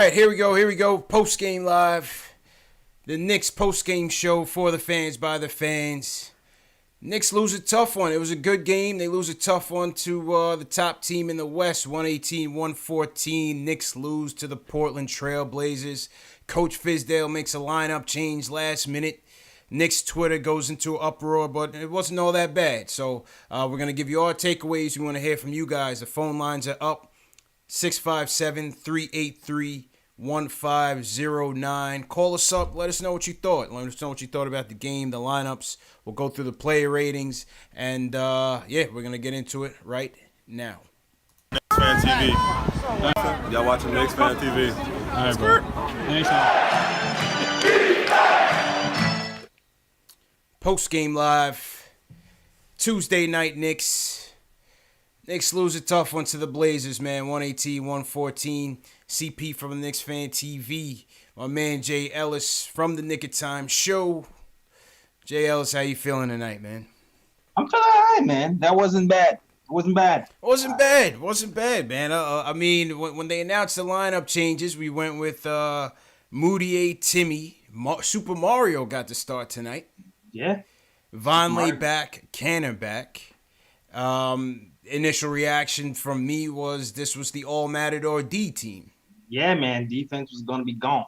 All right, here we go. Here we go. Post game live. The Knicks post game show for the fans by the fans. Knicks lose a tough one. It was a good game. They lose a tough one to the top team in the West, 118-114. Knicks lose to the Portland Trail Blazers. Coach Fizdale makes a lineup change last minute. Knicks Twitter goes into an uproar, but it wasn't all that bad. So we're going to give you our takeaways. We want to hear from you guys. The phone lines are up. 657-383-1509. Call us up. Let us know what you thought. Let us know what you thought about the game, the lineups. We'll go through the player ratings. And, we're going to get into it right now. KnicksFanTV. Y'all watching KnicksFanTV. All right, bro. Thanks, Post-game live. Tuesday night Knicks. Knicks lose a tough one to the Blazers, man. 118-114. CP from the Knicks Fan TV. My man Jay Ellis from the Nick of Time show. Jay Ellis, how you feeling tonight, man? I'm feeling all right, man. That wasn't bad. Wasn't bad, man. I mean, when they announced the lineup changes, we went with Moutier, Timmy. Super Mario got to start tonight. Yeah. Vonleh back, Canner back. Initial reaction from me was this was the all Matador D team. Yeah, man. Defense was going to be gone.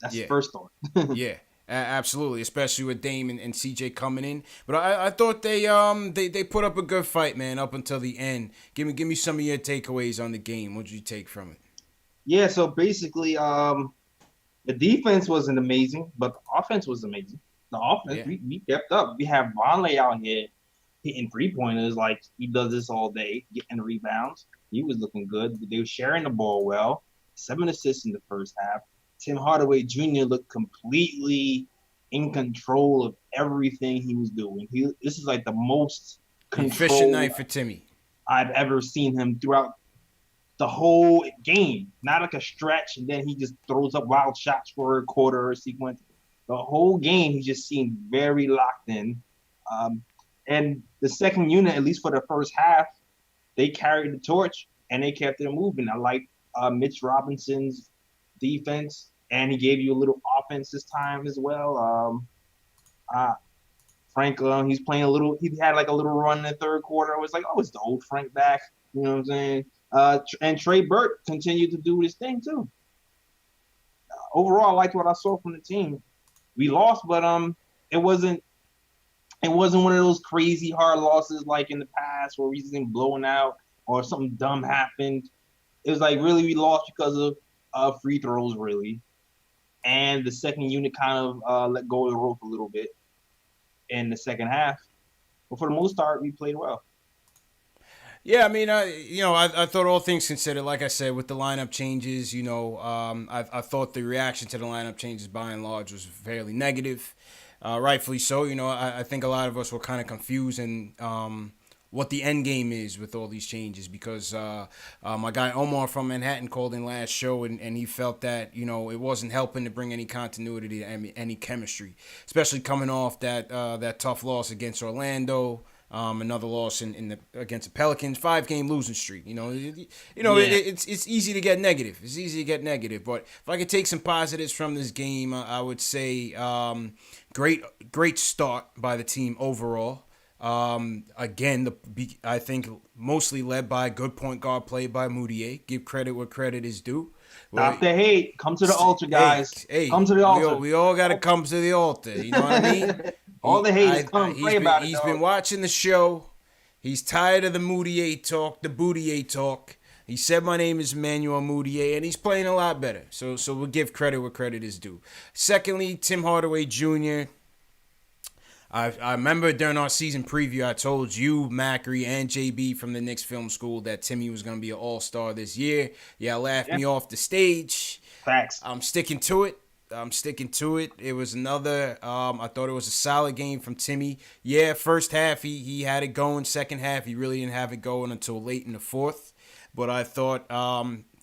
That's the first thought. Yeah, absolutely. Especially with Dame and CJ coming in. But I thought they put up a good fight, man, up until the end. Give me some of your takeaways on the game. What did you take from it? Yeah, so basically, the defense wasn't amazing, but the offense was amazing. The offense, we kept up. We have Vonleh out here hitting three-pointers like he does this all day, getting rebounds. He was looking good. They were sharing the ball well. 7 assists in the first half. Tim Hardaway Jr. looked completely in control of everything he was doing. This is like the most efficient night for Timmy I've ever seen him throughout the whole game. Not like a stretch, and then he just throws up wild shots for a quarter or sequence. The whole game, he just seemed very locked in. And the second unit, at least for the first half, they carried the torch and they kept it moving. I like Mitch Robinson's defense, and he gave you a little offense this time as well. Frank, he's playing a little. He had like a little run in the third quarter. I was like, oh, it's the old Frank back. You know what I'm saying? And Trey Burke continued to do his thing too. Overall, I liked what I saw from the team. We lost, but it wasn't one of those crazy hard losses like in the past where we just been blown out or something dumb happened. It was like really we lost because of free throws, really. And the second unit kind of let go of the rope a little bit in the second half. But for the most part, we played well. Yeah, I mean, I thought all things considered, like I said, with the lineup changes, I thought the reaction to the lineup changes by and large was fairly negative. Rightfully so. I think a lot of us were kind of confused in what the end game is with all these changes because my guy Omar from Manhattan called in last show and he felt that, it wasn't helping to bring any continuity to any chemistry, especially coming off that tough loss against Orlando. Another loss against the Pelicans, 5-game losing streak. It's easy to get negative. But if I could take some positives from this game, I would say great start by the team overall. Again, I think mostly led by good point guard play by Moutier. Give credit where credit is due. Stop the hate. Come to the altar, guys. Hey, come to the altar. We all got to come to the altar. You know what I mean? All the haters come play about it. He's been watching the show. He's tired of the Moutier talk, the Boutier talk. He said my name is Emmanuel Moutier, and he's playing a lot better. So we'll give credit where credit is due. Secondly, Tim Hardaway Jr. I remember during our season preview, I told you, Macri, and JB from the Knicks Film School that Timmy was going to be an all-star this year. Y'all laughed me off the stage. Facts. I'm sticking to it. It was another, I thought it was a solid game from Timmy. Yeah, first half he had it going. Second half he really didn't have it going until late in the fourth. But I thought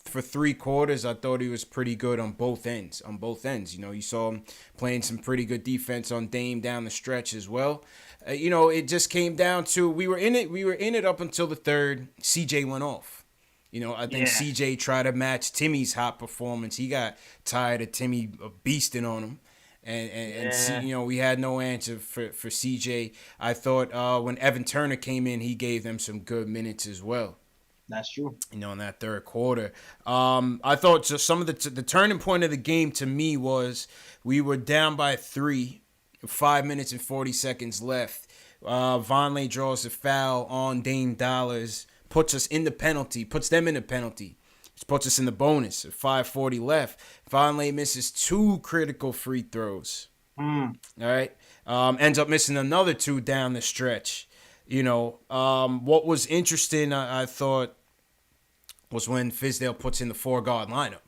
for 3 quarters, I thought he was pretty good on both ends. You saw him playing some pretty good defense on Dame down the stretch as well. It just came down to we were in it up until the third. CJ went off. I think CJ tried to match Timmy's hot performance. He got tired of Timmy beasting on him. And we had no answer for CJ. I thought when Evan Turner came in, he gave them some good minutes as well. That's true. In that third quarter. I thought some of the turning point of the game to me was we were down by 3, 5 minutes and 40 seconds left. Vonleh draws a foul on Dame Dollars, puts them in the penalty. It puts us in the bonus at 5:40 left. Vonleh misses 2 critical free throws. All right. Ends up missing another 2 down the stretch. What was interesting, I thought, was when Fizdale puts in the 4-guard lineup.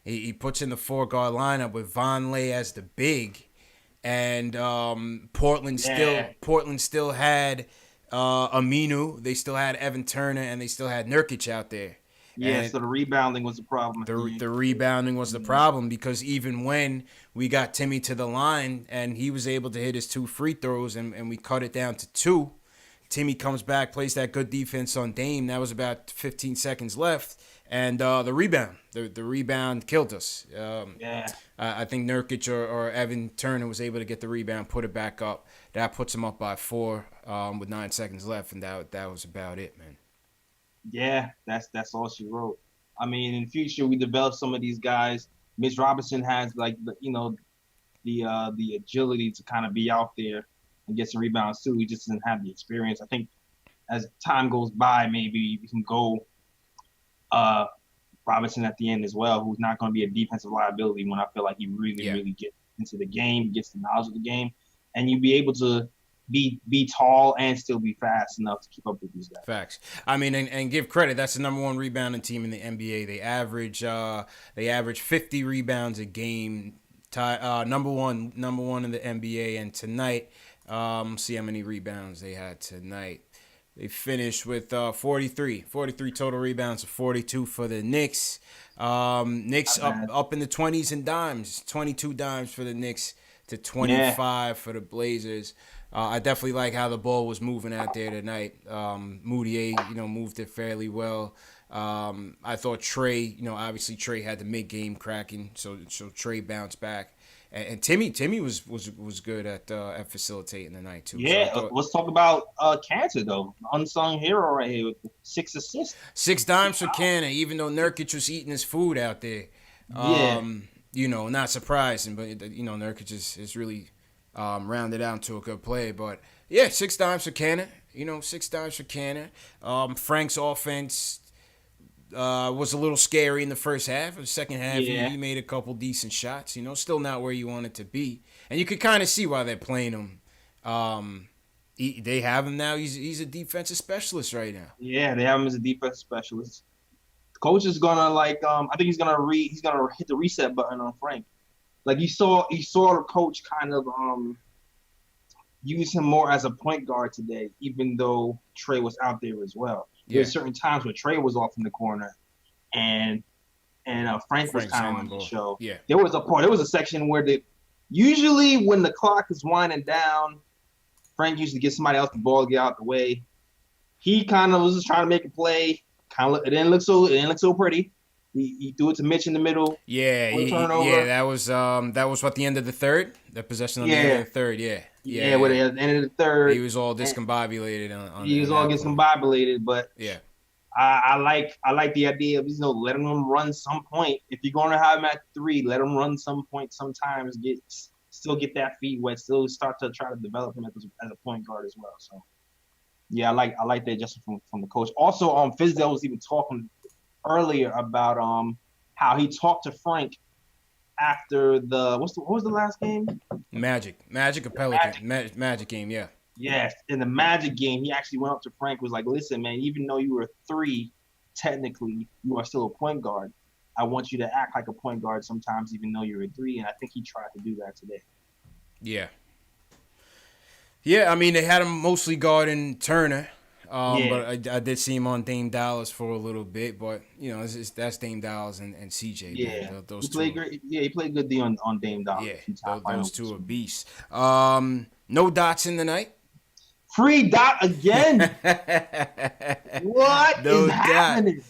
He puts in the 4-guard lineup with Vonleh as the big, and Portland still had Aminu. They still had Evan Turner, and they still had Nurkic out there. Yeah, so the rebounding was the problem. The rebounding was the problem, because even when we got Timmy to the line and he was able to hit his 2 free throws and we cut it down to 2, Timmy comes back, plays that good defense on Dame. That was about 15 seconds left, and the rebound killed us. I think Nurkic or Evan Turner was able to get the rebound, put it back up. That puts him up by 4 with 9 seconds left, and that was about it, man. Yeah, that's all she wrote. I mean, in the future, we develop some of these guys. Mitch Robinson has the agility to kind of be out there and get some rebounds too. He just doesn't have the experience. I think as time goes by, maybe we can go Robinson at the end as well, who's not going to be a defensive liability when I feel like he really gets into the game, gets the knowledge of the game, and you'll be able to be tall and still be fast enough to keep up with these guys. Facts. I mean, and give credit. That's the number 1 rebounding team in the NBA. They average 50 rebounds a game. Number one in the NBA. And tonight, see how many rebounds they had tonight. They finished with 43 total rebounds, 42 for the Knicks. Knicks up in the 20s and dimes. 22 dimes for the Knicks to 25 for the Blazers. I definitely like how the ball was moving out there tonight. Moutier, moved it fairly well. I thought Trey, obviously Trey had the mid-game cracking, so Trey bounced back. And Timmy was good at facilitating the night too. Yeah, so let's talk about Cantor though, unsung hero right here with 6 assists. 6 dimes for Cantor, even though Nurkic was eating his food out there. Not surprising, but Nurkic is really rounded out to a good play. But yeah, 6 dimes for Cantor. 6 dimes for Cantor. Frank's offense was a little scary in the first half. In the second half, he made a couple decent shots. Still not where you want it to be, and you could kind of see why they're playing him. They have him now. He's a defensive specialist right now. Yeah, they have him as a defensive specialist. The coach is gonna I think he's gonna hit the reset button on Frank. Like you saw the coach kind of use him more as a point guard today, even though Trey was out there as well. There's certain times where Trey was off in the corner, and Frank was kind of on the show. Yeah, there was a section where usually when the clock is winding down, Frank used to get somebody else the ball, get out the way. He kind of was just trying to make a play. It didn't look so pretty. He threw it to Mitch in the middle. Yeah, that was what, the end of the third? The possession on the end of the third, yeah, with the end of the third. He was all discombobulated he was all discombobulated, but yeah. I like the idea of letting them run some point. If you're going to have him at 3, let him run some point sometimes, still get that feet wet, still start to try to develop him as a point guard as well. So yeah, I like that adjustment from the coach. Also, Fizdale was even talking earlier about how he talked to Frank after what was the last game? Magic or Pelican? Magic game, yeah. Yes, in the Magic game, he actually went up to Frank, was like, listen, man, even though you were 3, technically, you are still a point guard. I want you to act like a point guard sometimes, even though you're a 3, and I think he tried to do that today. Yeah. Yeah, I mean, they had him mostly guarding Turner. But I did see him on Dame Dollars for a little bit, but that's Dame Dollars and CJ. Yeah, man. Those he played great. Yeah, he played good D on Dame Dollars. Yeah, those two are beasts. No dots in the night. Free dot again. What no is happening?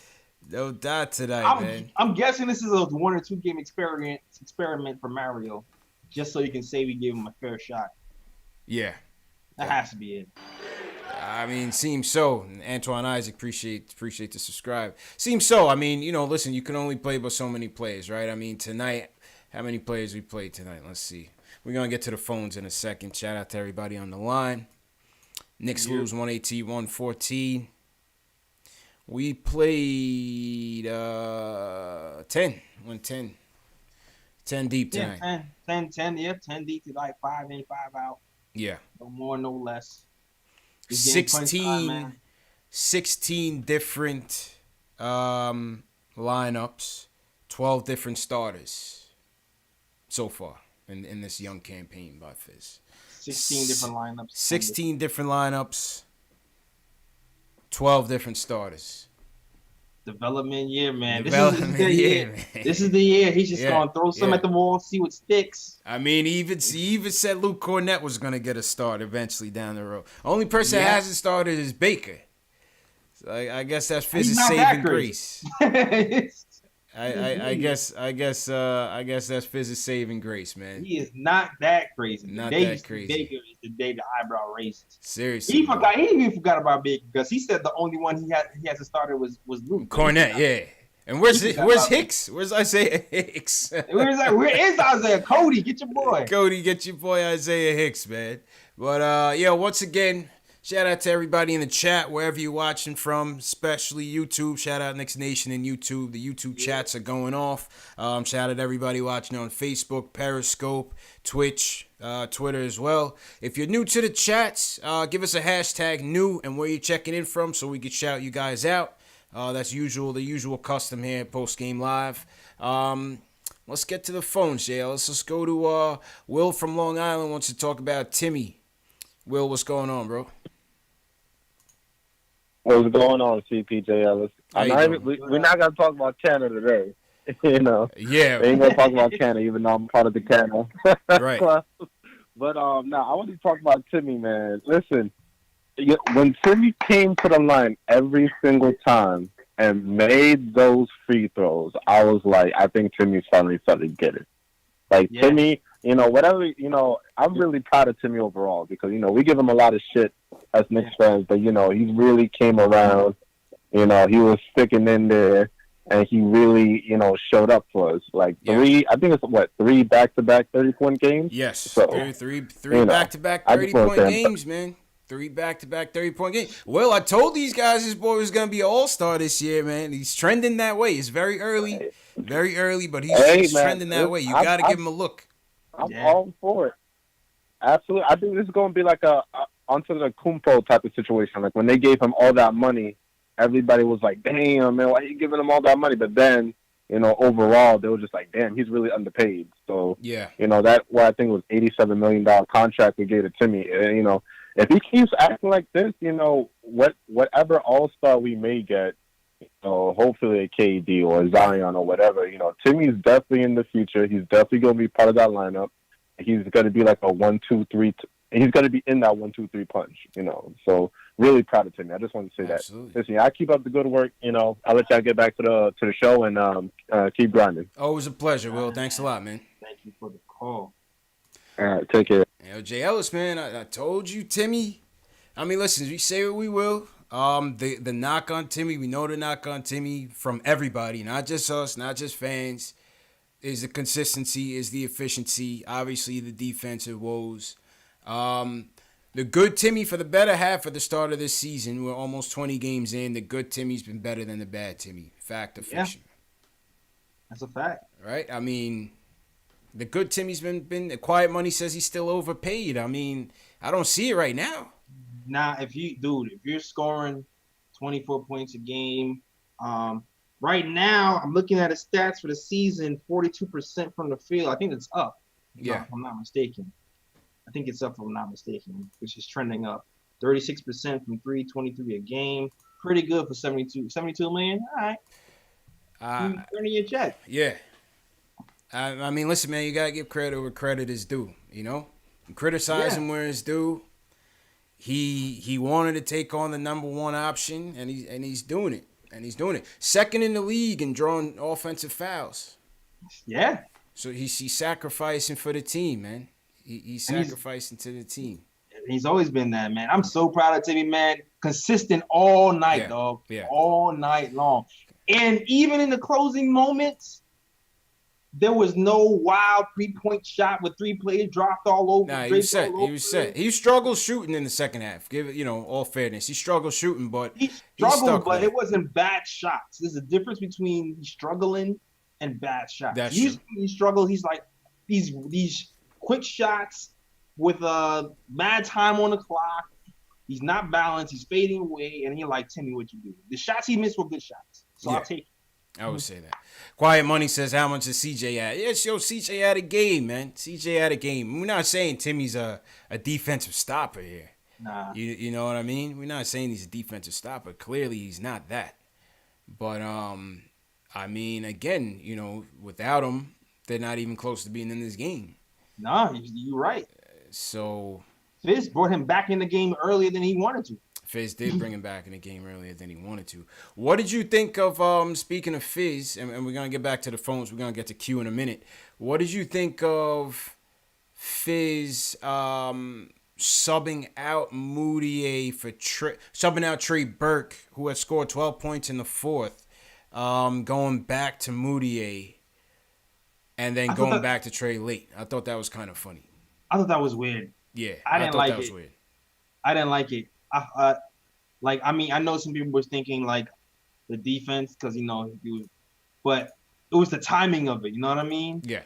No doubt tonight, man. I'm guessing this is a 1 or 2 game experiment for Mario, just so you can say we gave him a fair shot. Yeah. That has to be it. I mean, seems so. Antoine Isaac, appreciate the subscribe. Seems so. I mean, listen, you can only play but so many players, right? I mean, tonight, how many players we played tonight? Let's see. We're going to get to the phones in a second. Shout out to everybody on the line. Knicks lose 118-114. We played 10. Went 10. 10 deep tonight. Yeah, 10 deep to like 5 in, 5 out. Yeah. No more, no less. 16 different lineups, 12 different starters so far in this young campaign by Fizz. 16 different lineups. 16 different lineups, 12 different starters. Development year, man. Development this is the year. man. This is the year. He's just gonna throw some at the wall, see what sticks. I mean, he even said Luke Cornett was gonna get a start eventually down the road. Only person that hasn't started is Baker. So I guess that's Fizz's saving grace. I guess that's Fizz's saving grace, man. He is not that crazy. Not that crazy. Baker is the day the eyebrow raises. Seriously, he even forgot about Baker because he said the only one he hasn't started was Luke Cornett. Yeah. And where's Hicks? Where's Isaiah Hicks? Where is Isaiah? Cody, get your boy. Cody, get your boy Isaiah Hicks, man. But once again, shout out to everybody in the chat, wherever you're watching from, especially YouTube. Shout out Knicks Nation and YouTube. The YouTube chats are going off. Shout out to everybody watching on Facebook, Periscope, Twitch, Twitter as well. If you're new to the chats, give us a hashtag new and where you're checking in from so we can shout you guys out. That's the usual custom here at Post Game Live. Let's get to the phones, Jay. Let's just go to Will from Long Island wants to talk about Timmy. Will, what's going on, bro? What's going on, CPJ Ellis? We're not gonna talk about Canada today. Yeah. We ain't gonna talk about Canada, even though I'm part of the Canada. Right. But I want to talk about Timmy, man. Listen, when Timmy came to the line every single time and made those free throws, I was like, I think Timmy's finally started to get it. Timmy, I'm really proud of Timmy overall because, we give him a lot of shit as Knicks fans, but, he really came around. He was sticking in there, and he really, showed up for us. Three back-to-back 30-point games? Yes. So, three back-to-back 30-point games, man. 3 back-to-back 30-point games. Well, I told these guys this boy was going to be an all-star this year, man. He's trending that way. It's very early, but he's trending that way. You got to give him a look. I'm all for it. Absolutely. I think this is going to be like a onto the Kumpo type of situation. Like when they gave him all that money, everybody was like, damn, man, why are you giving him all that money? But then, overall, they were just like, damn, he's really underpaid. So, that what I think was $87 million contract we gave to Timmy. If he keeps acting like this, whatever all-star we may get, hopefully a KD or a Zion or whatever, Timmy's definitely in the future. He's definitely going to be part of that lineup. He's going to be like a 1-2-3. He's going to be in that 1-2-3 punch, So really proud of Timmy. I just want to say Absolutely. that. Listen, I keep up the good work. I'll let y'all get back to the show and keep grinding. Always a pleasure, Will. Thanks a lot, man. Thank you for the call. All right, take care. Jay Ellis, man, I told you, Timmy. I mean, listen, we say what we will. The knock on Timmy, we know the knock on Timmy from everybody, not just us, not just fans, is the consistency, is the efficiency, obviously the defensive woes. The good Timmy for the better half of the start of this season, we're almost 20 games in, the good Timmy's been better than the bad Timmy. Fact or fiction? That's a fact. Right? I mean, the good Timmy's been the quiet money says he's still overpaid. I mean, I don't see it right now. If you're scoring 24 points a game, right now I'm looking at his stats for the season, 42% from the field. I think it's up. Yeah. If I'm not mistaken. I think it's up if I'm not mistaken, which is trending up. 36% from 3, 23 a game. Pretty good for 72 million. All right. Earning your check. Yeah. I mean, listen, man, you got to give credit where credit is due, You criticize him where it's due. He wanted to take on the number one option, and he's doing it. And he's doing it. Second in the league in drawing offensive fouls. Yeah. So he's sacrificing for the team, man. He's sacrificing to the team. He's always been that, man. I'm so proud of Timmy, man. Consistent all night, dog. Yeah. All night long. And even in the closing moments, there was no wild 3-point shot with 3 players dropped all over. Nah, he was set. He was set. He struggled shooting in the second half. Give it, all fairness. He struggled shooting, but he it wasn't bad shots. There's a difference between struggling and bad shots. That's Usually true. when he struggles, he's like these quick shots with mad time on the clock. He's not balanced. He's fading away, and you're like, Timmy, what you do? The shots he missed were good shots, so I'll take it. I would say that. Quiet Money says, how much is CJ at? Yes, CJ had a game, man. CJ had a game. We're not saying Timmy's a defensive stopper here. Nah. You know what I mean? We're not saying he's a defensive stopper. Clearly, he's not that. But, I mean, again, without him, they're not even close to being in this game. Nah, you're right. So Fizz brought him back in the game earlier than he wanted to. Fizz did bring him back in the game earlier than he wanted to. What did you think of, speaking of Fizz, and we're going to get back to the phones. We're going to get to Q in a minute. What did you think of Fizz subbing out Moutier subbing out Trey Burke, who had scored 12 points in the fourth, going back to Moutier, and then going back to Trey late? I thought that was kind of funny. I thought that was weird. Yeah, I didn't like that was it. weird. I didn't like it. I know some people was thinking like the defense because but it was the timing of it. You know what I mean? Yeah.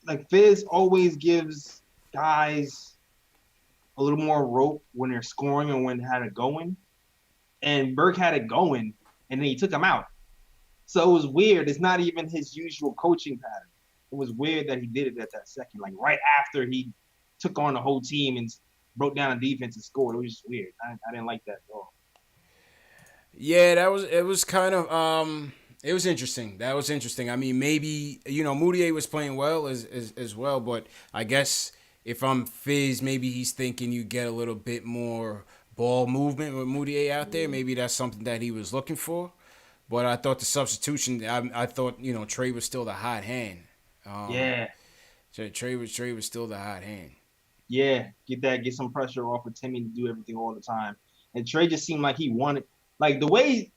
Like Fizz always gives guys a little more rope when they're scoring and when they had it going, and Burke had it going, and then he took him out. So it was weird. It's not even his usual coaching pattern. It was weird that he did it at that second, like right after he took on the whole team and broke down the defense and scored. It was just weird. I didn't like that at all. Yeah, it was kind of it was interesting. That was interesting. I mean, maybe Moutier was playing well as well, but I guess if I'm Fizz, maybe he's thinking you get a little bit more ball movement with Moutier out there. Maybe that's something that he was looking for. But I thought the substitution. I thought Trey was still the hot hand. Trey was still the hot hand. Yeah, get some pressure off of Timmy to do everything all the time. And Trey just seemed like he wanted, like the way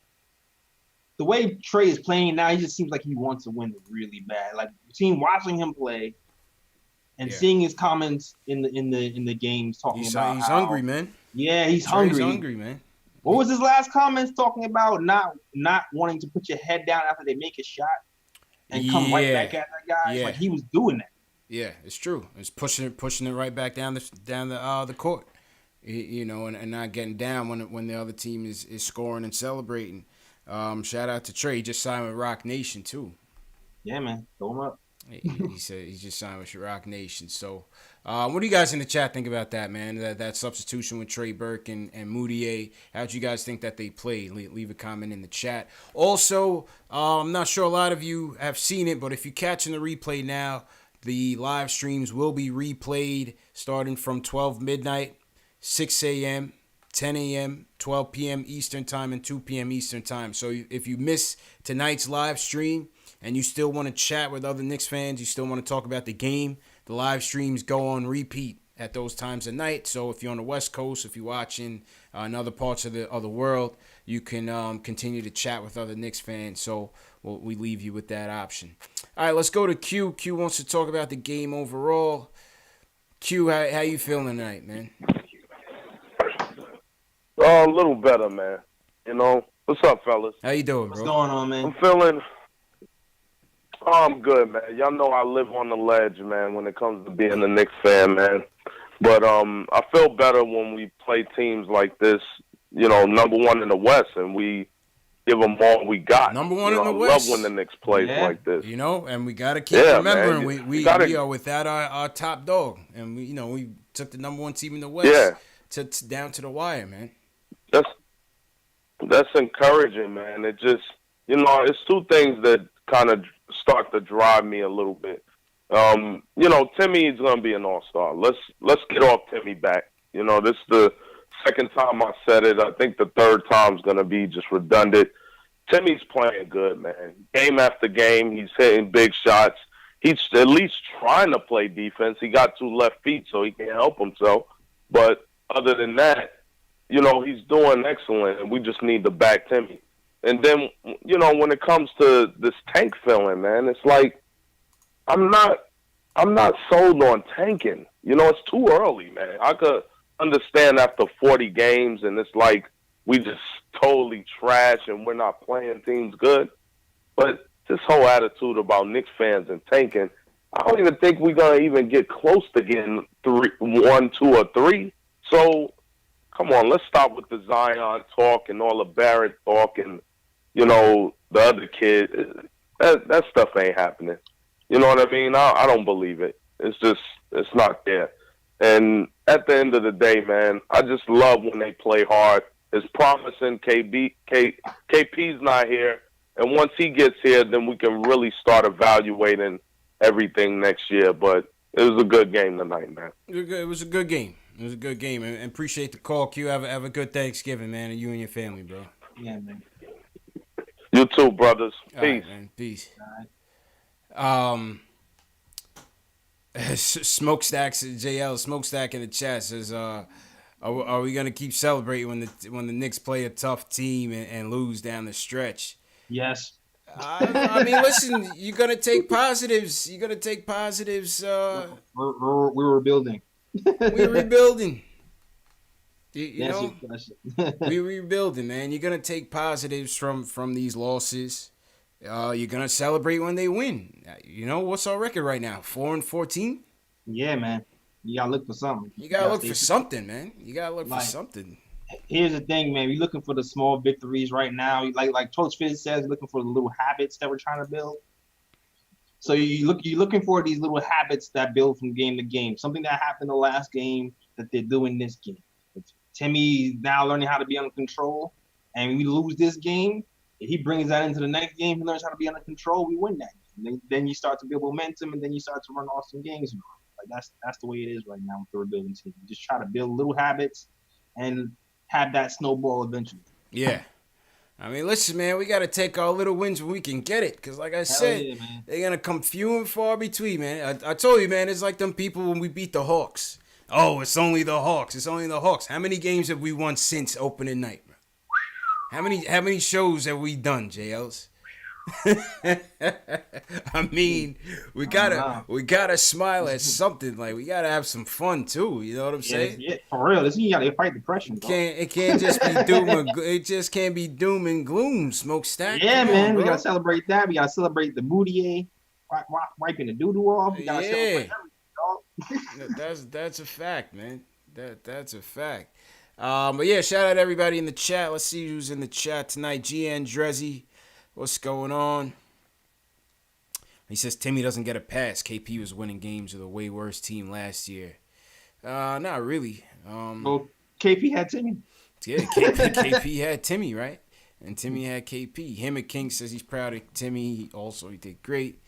Trey is playing now, he just seems like he wants to win really bad. Like watching him play and seeing his comments in the games talking about he's hungry, man. Yeah, he's Trey's hungry. hungry, man. What was his last comments talking about? Not wanting to put your head down after they make a shot and come right back at that guy. Yeah. Like he was doing that. Yeah, it's true. It's pushing it right back down the court, and not getting down when the other team is scoring and celebrating. Shout out to Trey. He just signed with Rock Nation too. Yeah, man, throw him up. He said he just signed with Rock Nation. So, what do you guys in the chat think about that, man? That substitution with Trey Burke and Moutier. How'd you guys think that they played? Leave a comment in the chat. Also, I'm not sure a lot of you have seen it, but if you're catching the replay now, the live streams will be replayed starting from 12 midnight, 6 a.m., 10 a.m., 12 p.m. Eastern Time, and 2 p.m. Eastern Time. So if you miss tonight's live stream and you still want to chat with other Knicks fans, you still want to talk about the game, the live streams go on repeat at those times of night. So if you're on the West Coast, if you're watching in other parts of the world, you can continue to chat with other Knicks fans. So we leave you with that option. All right, let's go to Q. Q wants to talk about the game overall. Q, how you feeling tonight, man? A little better, man. What's up, fellas? How you doing, bro? What's going on, man? I'm feeling. I'm good, man. Y'all know I live on the ledge, man, when it comes to being a Knicks fan, man. But I feel better when we play teams like this, number one in the West, and we give them all we got. Number one in the I West. love when the Knicks plays like this. And we got to keep remembering we are without our top dog. And, we took the number one team in the West down to the wire, man. That's encouraging, man. It just, it's two things that kind of start to drive me a little bit. Timmy is going to be an all-star. Let's get off Timmy back. This is the second time I said it. I think the third time's going to be just redundant. Timmy's playing good, man. Game after game, he's hitting big shots. He's at least trying to play defense. He got 2 left feet, so he can't help himself. But other than that, he's doing excellent, and we just need to back Timmy. And then, when it comes to this tank filling, man, it's like I'm not sold on tanking. It's too early, man. I could understand after 40 games, and it's like we just totally trash and we're not playing teams good. But this whole attitude about Knicks fans and tanking, I don't even think we're going to even get close to getting 1, 2, or 3. So, come on, let's stop with the Zion talk and all the Barrett talk and, the other kid. That stuff ain't happening. You know what I mean? I don't believe it. It's not there. And at the end of the day, man, I just love when they play hard. It's promising. KP's not here. And once he gets here, then we can really start evaluating everything next year. But it was a good game tonight, man. It was a good game. It was a good game. And appreciate the call, Q. Have a good Thanksgiving, man, and you and your family, bro. Yeah, man. You too, brothers. Peace. All right, man. Peace. Smokestacks, JL Smokestack in the chat says, are we gonna keep celebrating when the Knicks play a tough team and lose down the stretch? Yes. I mean, listen, you're gonna take positives. You're gonna take positives. We're rebuilding. We're rebuilding. You That's know, your question. we're rebuilding, man. You're gonna take positives from these losses. You're gonna celebrate when they win. What's our record right now? 4-14. Yeah, man. You gotta look for something. You gotta look for something, man. You gotta look for something. Here's the thing, man. We're looking for the small victories right now. Like Coach Fizz says, looking for the little habits that we're trying to build. So you're looking for these little habits that build from game to game. Something that happened the last game that they're doing this game. Timmy now learning how to be under control, and we lose this game. If he brings that into the next game, he learns how to be under control. We win that game. Then you start to build momentum, and then you start to run off some games. Like that's the way it is right now with the rebuilding team. You just try to build little habits and have that snowball eventually. Yeah. I mean, listen, man, we got to take our little wins when we can get it. Because like I said, yeah, they're going to come few and far between, man. I told you, man, it's like them people when we beat the Hawks. Oh, it's only the Hawks. It's only the Hawks. How many games have we won since opening night, bro? How many shows have we done, JLs? I mean, we gotta smile at something. Like we gotta have some fun too. You know what I'm saying? Yeah, for real. This you gotta fight depression. It can't just be doom. It just can't be doom and gloom. Smokestack. Yeah, man. We gotta celebrate that. We gotta celebrate the Moutier wiping the doo doo off. We gotta celebrate everything, dog. That's a fact, man. That's a fact. But yeah, shout out to everybody in the chat. Let's see who's in the chat tonight. GN Drezzy. What's going on? He says Timmy doesn't get a pass. KP was winning games with a way worse team last year. Not really. Well, KP had Timmy. Yeah, KP had Timmy, right? And Timmy had KP. Him and King says he's proud of Timmy. He did great.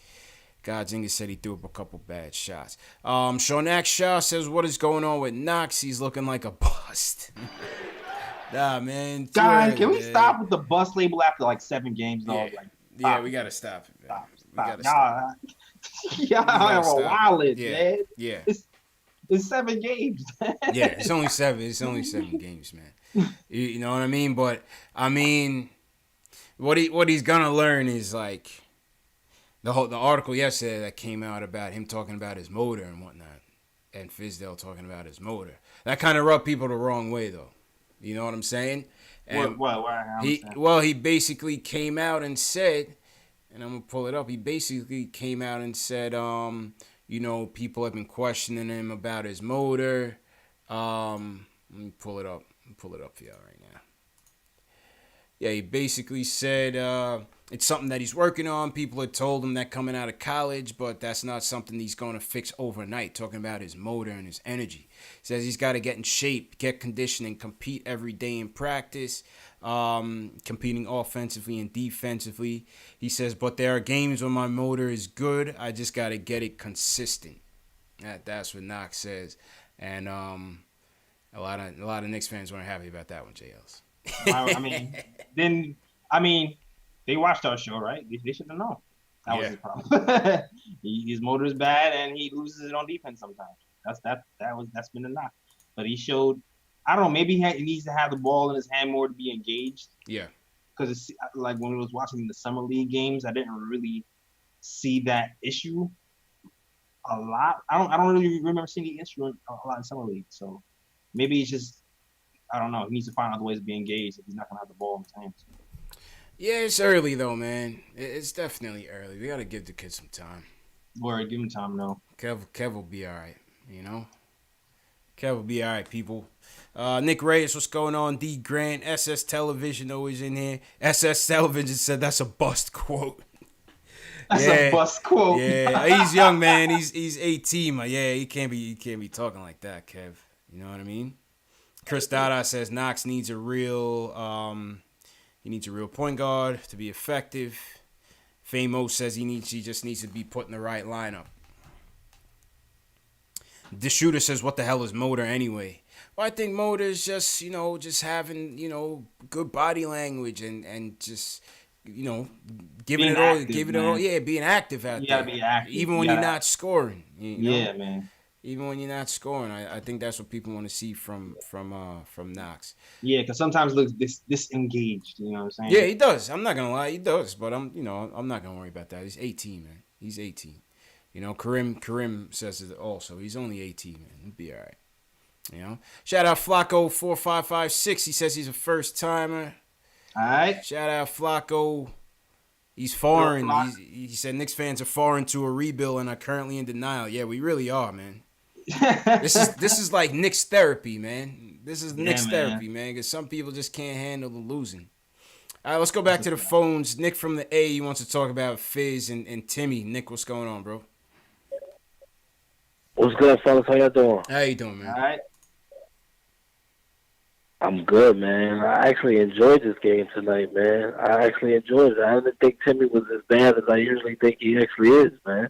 Godzinga said he threw up a couple bad shots. Shonak Shah says, what is going on with Knox? He's looking like a bust. Nah, man. Guys, can we stop with the bust label after like 7 games? No, yeah, we gotta stop it, man. We gotta stop. Y'all are wildin', man. Yeah. It's 7 games. Yeah, it's only 7. It's only 7 games, man. You know what I mean? But I mean, what he's gonna learn is like the article yesterday that came out about him talking about his motor and whatnot, and Fizdale talking about his motor. That kind of rubbed people the wrong way, though. You know what I'm saying? And he basically came out and said, and I'm going to pull it up. He basically came out and said, people have been questioning him about his motor. Let me pull it up. For y'all right now. Yeah, he basically said it's something that he's working on. People had told him that coming out of college, but that's not something he's going to fix overnight, talking about his motor and his energy. He says he's got to get in shape, get conditioning, compete every day in practice, competing offensively and defensively. He says, but there are games when my motor is good. I just got to get it consistent. That's what Knox says. And A lot of Knicks fans weren't happy about that one, JLs. I mean, they watched our show, right? They should have known. That was his problem. His motor is bad, and he loses it on defense sometimes. That's been a knock. But he showed. I don't know. Maybe he needs to have the ball in his hand more to be engaged. Yeah. Because it's like when we was watching the summer league games, I didn't really see that issue a lot. I don't really remember seeing the issue a lot in summer league. So maybe it's just, I don't know. He needs to find other ways to be engaged if he's not gonna have the ball in his hands. Yeah, it's early though, man. It's definitely early. We gotta give the kid some time. Word, give him time, though. Kev will be all right. You know, Kev will be all right, people. Nick Reyes, what's going on? D Grant, SS Television always in here. SS Television said that's a bust quote. That's a bust quote. Yeah, he's young, man. He's 18, man. Yeah, he can't be talking like that, Kev. You know what I mean? Chris Dada says Knox needs a real point guard to be effective. Famo says he just needs to be put in the right lineup. The shooter says, what the hell is Motor anyway? Well, I think Motor is just, just having, good body language and just, giving it all. Yeah, being active out there. You gotta be active. Even when you're not scoring. Yeah, man. Even when you're not scoring, I think that's what people want to see from Knox. Yeah, because sometimes it looks disengaged. You know what I'm saying? Yeah, he does. I'm not gonna lie, he does. But I'm not gonna worry about that. He's 18, man. He's 18. Karim says it also. He's only 18, man. He'll be all right. Shout out Flacco 4556. He says he's a first timer. All right. Shout out Flacco. He's foreign. He said Knicks fans are foreign to a rebuild and are currently in denial. Yeah, we really are, man. This is like Knicks therapy, man. This is Knicks therapy, man, because some people just can't handle the losing. All right, let's go back to the phones. Nick from the A, he wants to talk about Fizz and Timmy. Nick, what's going on, bro? What's good, fellas? How y'all doing? How you doing, man? All right. I'm good, man. I actually enjoyed this game tonight, man. I actually enjoyed it. I didn't think Timmy was as bad as I usually think he actually is, man.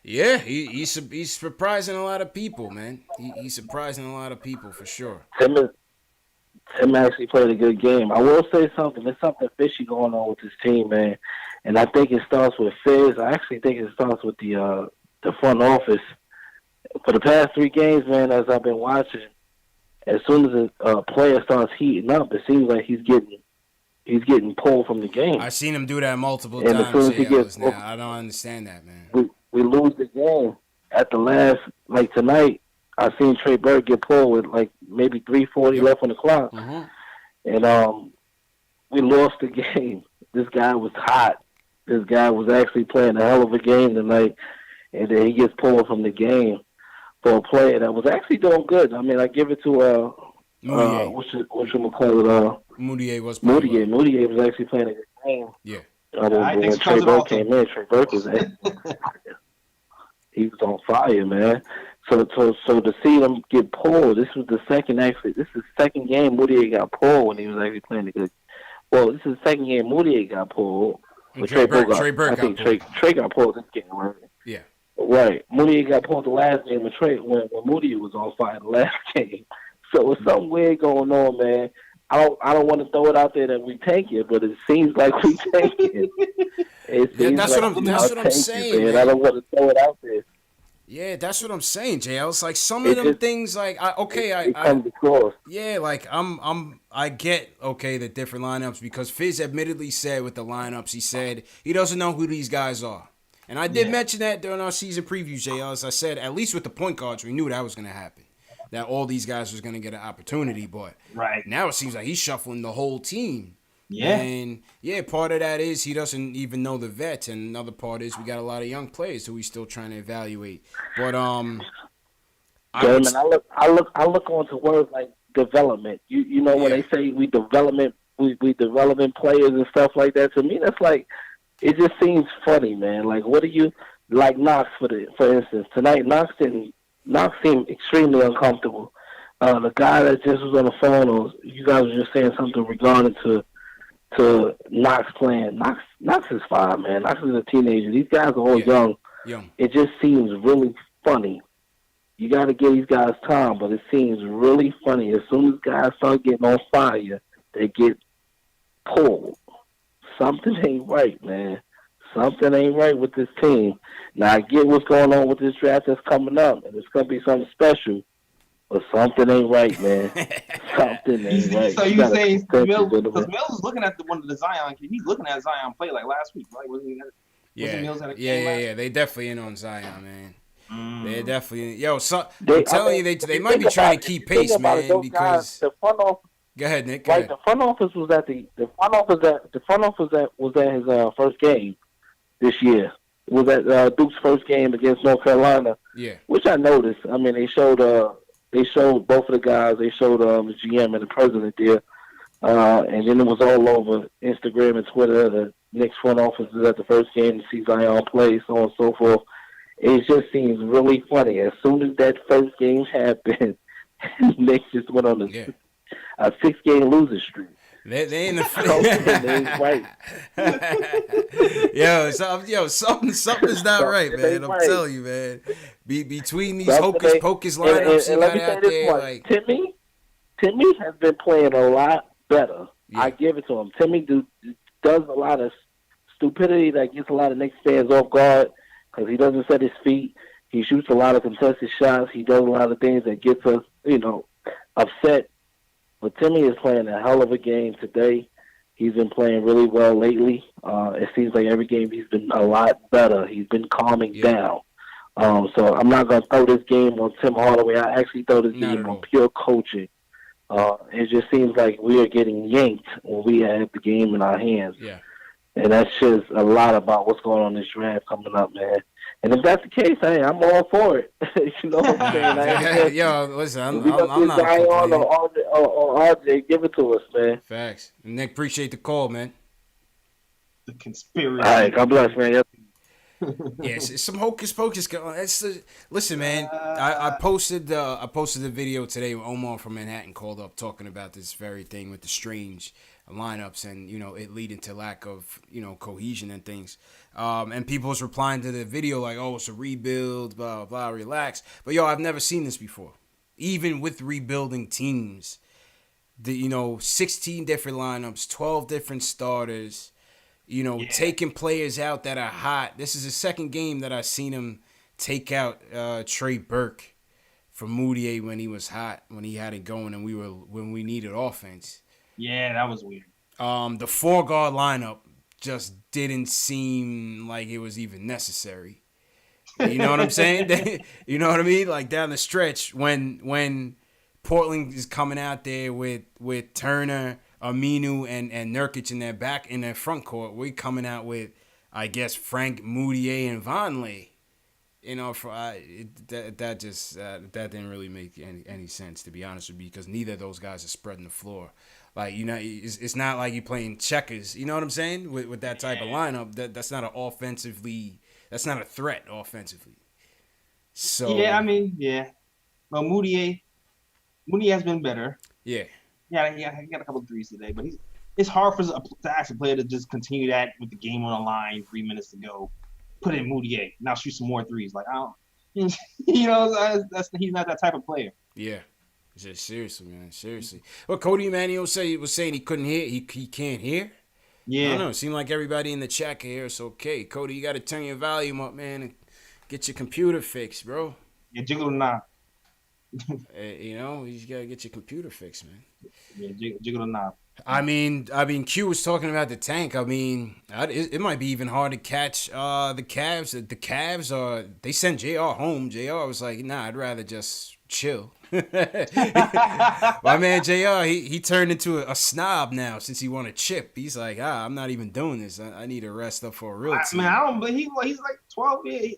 Yeah, he's surprising a lot of people, man. He's surprising a lot of people for sure. Tim actually played a good game. I will say something. There's something fishy going on with this team, man. And I think it starts with Fizz. I actually think it starts with the front office. For the past 3 games, man, as I've been watching, as soon as a player starts heating up, it seems like he's getting pulled from the game. I've seen him do that multiple and times. As soon as he gets, I don't understand that, man. We lose the game at the last, like tonight. I seen Trey Burke get pulled with like maybe 3:40 left on the clock, and we lost the game. This guy was hot. This guy was actually playing a hell of a game tonight, and then he gets pulled from the game for a player that was actually doing good. I mean, I give it to Moutier. What you call it? Moutier was Moutier. Moutier was actually playing a good game. Yeah. When Trey Burke came in, Trey Burke was he was on fire, man. So to see them get pulled, this is the second game Moutier got pulled when he was actually playing a good. Well, this is the second game Moutier got pulled. Trey Burke got pulled. Trey got pulled this game, right? Yeah. Right. Moutier got pulled the last game when Moutier was on fire the last game. So it's something weird going on, man. I don't want to throw it out there that we tank it, but it seems like we tank it. That's what I'm saying, man. I don't want to throw it out there. Yeah, that's what I'm saying, JL. It's like some of them things, like it comes across. Yeah, like I get the different lineups because Fizz admittedly said with the lineups, he said he doesn't know who these guys are, and I did mention that during our season preview, JL. As I said, at least with the point guards, we knew that was going to happen, that all these guys was going to get an opportunity, but now it seems like he's shuffling the whole team. Yeah. And part of that is he doesn't even know the vets, and another part is we got a lot of young players who he's still trying to evaluate. But I look onto words like development. You know when they say we development players and stuff like that. To me, that's like it just seems funny, man. Like what do you like Knox for instance tonight? Knox seemed extremely uncomfortable. The guy that just was on the phone, you guys were just saying something regarding to Knox playing. Knox is fine, man. Knox is a teenager. These guys are all young. It just seems really funny You got to give these guys time, but it seems really funny. As soon as guys start getting on fire, they get pulled. Something ain't right, man. Something ain't right with this team. Now, I get what's going on with this draft that's coming up, and it's going to be something special, but something ain't right, man. Something ain't right. So you saying Mills, because Mills is looking at one of the Zion kids. He's looking at Zion play like last week, right? Yeah. They definitely in on Zion, man. They're definitely I'm telling you, they might be trying to keep pace, man. Because guys, the front office. Go ahead, Nick. Right, the front office was at his first game this year. It was at Duke's first game against North Carolina. Yeah. Which I noticed. I mean, they showed both of the guys. They showed the GM and the president there, and then it was all over Instagram and Twitter. The Knicks front office is at the first game to see Zion play, so on and so forth. It just seems really funny. As soon as that first game happened, Knicks just went on a 6-game losing streak. They in the right. Something's not right, man. I'm telling you, man. Between these hocus pocus lineups you got out there, like Timmy has been playing a lot better. Yeah. I give it to him. Timmy does a lot of stupidity that gets a lot of Knicks fans off guard because he doesn't set his feet. He shoots a lot of contested shots. He does a lot of things that gets us, upset. But Timmy is playing a hell of a game today. He's been playing really well lately. It seems like every game he's been a lot better. He's been calming down. So I'm not going to throw this game on Tim Hardaway. I actually throw this game on pure coaching. It just seems like we are getting yanked when we have the game in our hands. Yeah. And that says a lot about what's going on in this draft coming up, man. And if that's the case, hey, I'm all for it. You know what I'm saying? Listen, I'm not Zion or RJ, give it to us, man. Facts. Nick, appreciate the call, man. The conspiracy. All right, God bless, man. Yes, it's some hocus pocus going on. Listen, man, I posted the video today when Omar from Manhattan called up talking about this very thing with the strange lineups and it leading to lack of cohesion and things. And people was replying to the video like, "Oh, it's a rebuild, blah blah, relax." But I've never seen this before. Even with rebuilding teams, 16 different lineups, 12 different starters. Taking players out that are hot. This is the second game that I've seen him take out Trey Burke from Moutier when he was hot, when he had it going, and when we needed offense. Yeah, that was weird. The 4-guard lineup just didn't seem like it was even necessary. You know what I'm saying? You know what I mean? Like down the stretch when Portland is coming out there with Turner, Aminu and Nurkic in their front court, we're coming out with, I guess, Frank, Moutier, and Vonleh. That didn't really make any sense, to be honest with you, because neither of those guys are spreading the floor. Like, it's not like you're playing checkers. You know what I'm saying? With that type of lineup, that's not that's not a threat offensively. So Well, Moutier has been better. Yeah. Yeah, he got a couple of threes today, but it's hard for to ask a player to just continue that with the game on the line, 3 minutes to go. Put in Moutier, now shoot some more threes. Like, I don't, he's not that type of player. Yeah, seriously, man, seriously. Well, Cody Emanuel was saying he couldn't hear, he can't hear. Yeah, I don't know. It seemed like everybody in the chat can hear us okay. Cody, you got to turn your volume up, man, and get your computer fixed, bro. Yeah, jiggle the knob. You got to get your computer fixed, man. Yeah, jiggle the knob. I mean, Q was talking about the tank. I mean, it might be even hard to catch the Cavs. The Cavs they sent JR home. JR was like, nah, I'd rather just chill. My man JR, he turned into a snob now since he won a chip. He's like, I'm not even doing this. I need to rest up for a real team. Man, I don't believe he's like 12 years,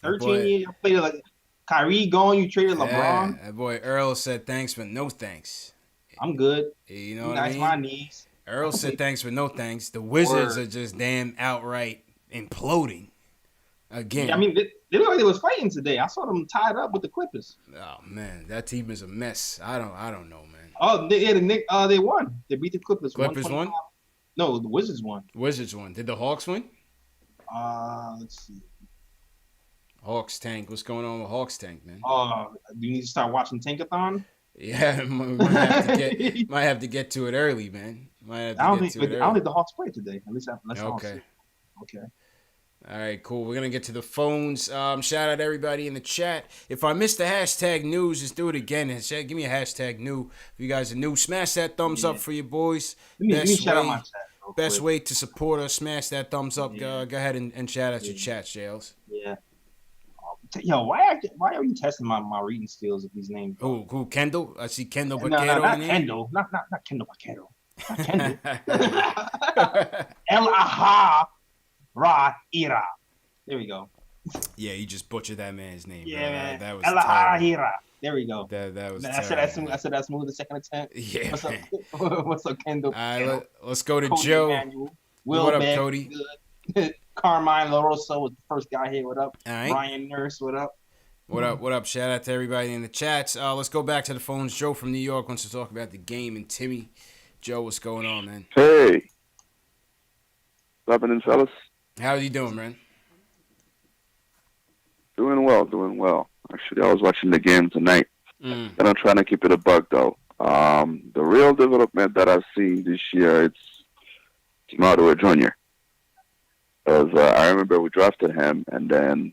13 years. I played like Kyrie gone. You traded LeBron. That boy Earl said thanks, but no thanks. I'm good. You know what I nice mean? My knees. Earl said thanks, but no thanks. The Wizards are just damn outright imploding again. Yeah, I mean, they look like they was fighting today. I saw them tied up with the Clippers. Oh man, that team is a mess. I don't know, man. Oh, they won. They beat the Clippers. Clippers won? No, the Wizards won. Wizards won. Did the Hawks win? Let's see. Hawks Hawks tank. What's going on with Hawks tank, man? Do you need to start watching Tankathon? Yeah, might have to get to it early, man. Might have to I don't get think to it I don't early. think the Hawks play today. At least unless I don't see Okay. it. Okay. All right, cool. We're gonna get to the phones. Shout out to everybody in the chat. If I missed the hashtag news, just do it again. And give me a hashtag new. If you guys are new, smash that thumbs up for your boys. Let me shout out my chat. Real Best quick. way to support us. Smash that thumbs up. Yeah. Go ahead and shout out your chats, Jails. Yeah. Yo, why are you testing my reading skills of these names? Who? Kendall? I see Kendall No, Baquero not in there. Kendall. Not Kendall Baquero. Not Kendall. El Aha Ra Ira. There we go. Yeah, you just butchered that man's name. Yeah, bro. man. That was El Aha terrible. Ira. There we go. That was I said that smooth the second attempt. Yeah. What's up? What's up, Kendall? All right, let's go to Cody Joe. Emmanuel. Will What up, Beck, Cody? Good. Carmine LaRosa was the first guy here. What up? All right. Ryan Nurse. What up? What up? What up? Shout out to everybody in the chats. Let's go back to the phones. Joe from New York wants to talk about the game, and Timmy. Joe, what's going on, man? Hey. What's happening, fellas? How are you doing, man? Doing well. Actually, I was watching the game tonight, and I'm trying to keep it a buck, though. The real development that I've seen this year, it's Hardaway Jr. Because I remember we drafted him, and then,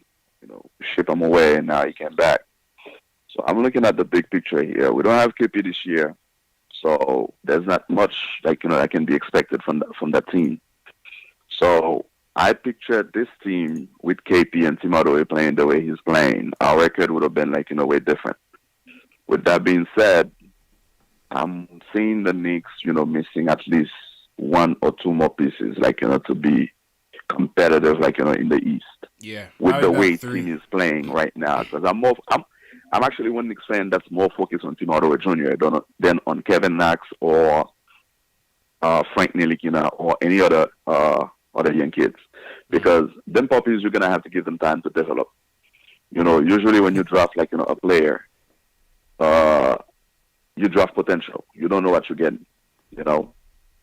ship him away, and now he came back. So I'm looking at the big picture here. We don't have KP this year, so there's not much, that can be expected from that team. So I pictured this team with KP and Tim Hardaway playing the way he's playing. Our record would have been way different. With that being said, I'm seeing the Knicks, missing at least one or two more pieces, to be competitive, in the East. Yeah. With the way team is playing right now, because I'm actually one Knicks fan that's more focused on Tim Hardaway Jr. than on Kevin Knox or Frank Ntilikina or any other young kids, because them puppies, you're gonna have to give them time to develop. Usually when you draft a player, you draft potential. You don't know what you're getting.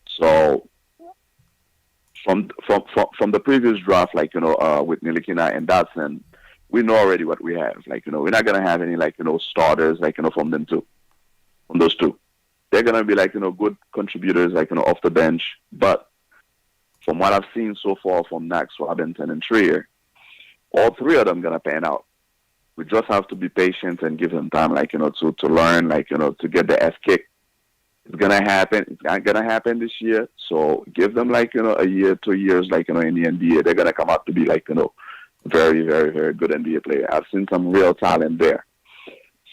So from the previous draft, with Ntilikina and Dotson, we know already what we have. We're not gonna have any starters from them too, from those two. They're gonna be good contributors off the bench, but from what I've seen so far from Knox, Robinson, and Trier, all three of them gonna pan out. We just have to be patient and give them time, to learn, to get the ass kicked. It's gonna happen. It's not gonna happen this year. So give them a year, 2 years, in the NBA. They're gonna come out to be very, very, very good NBA player. I've seen some real talent there.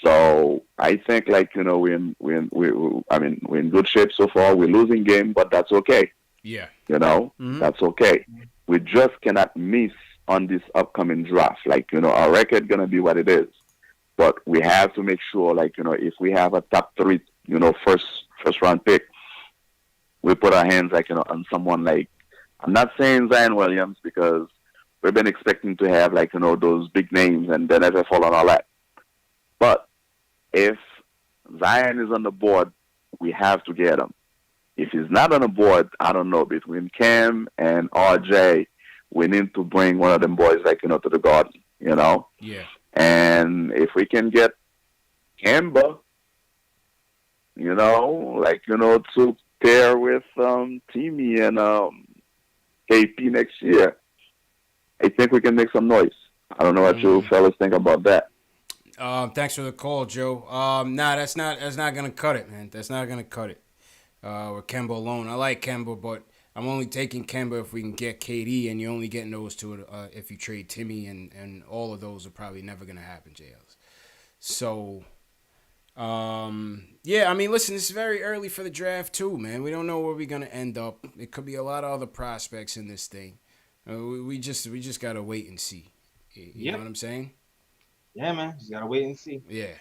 So I think we're in good shape so far. We're losing game, but that's okay. Yeah. That's okay. We just cannot miss on this upcoming draft. Our record gonna be what it is, but we have to make sure, if we have a top 3, first round pick, we put our hands on someone I'm not saying Zion Williams, because we've been expecting to have those big names and they never fall on our lap. But if Zion is on the board, we have to get him. If he's not on the board, I don't know, between Cam and RJ, we need to bring one of them boys to the Garden, Yeah. And if we can get Kemba, to pair with Timmy and KP next year, I think we can make some noise. I don't know what you fellas think about that. Thanks for the call, Joe. That's not gonna cut it, man. That's not gonna cut it. With Kemba alone, I like Kemba, but I'm only taking Kemba if we can get KD, and you're only getting those two if you trade Timmy, and all of those are probably never gonna happen, JLs. So, listen, it's very early for the draft too, man. We don't know where we're gonna end up. It could be a lot of other prospects in this thing. We just gotta wait and see. You know what I'm saying? Yeah, man. Just gotta wait and see. Yeah.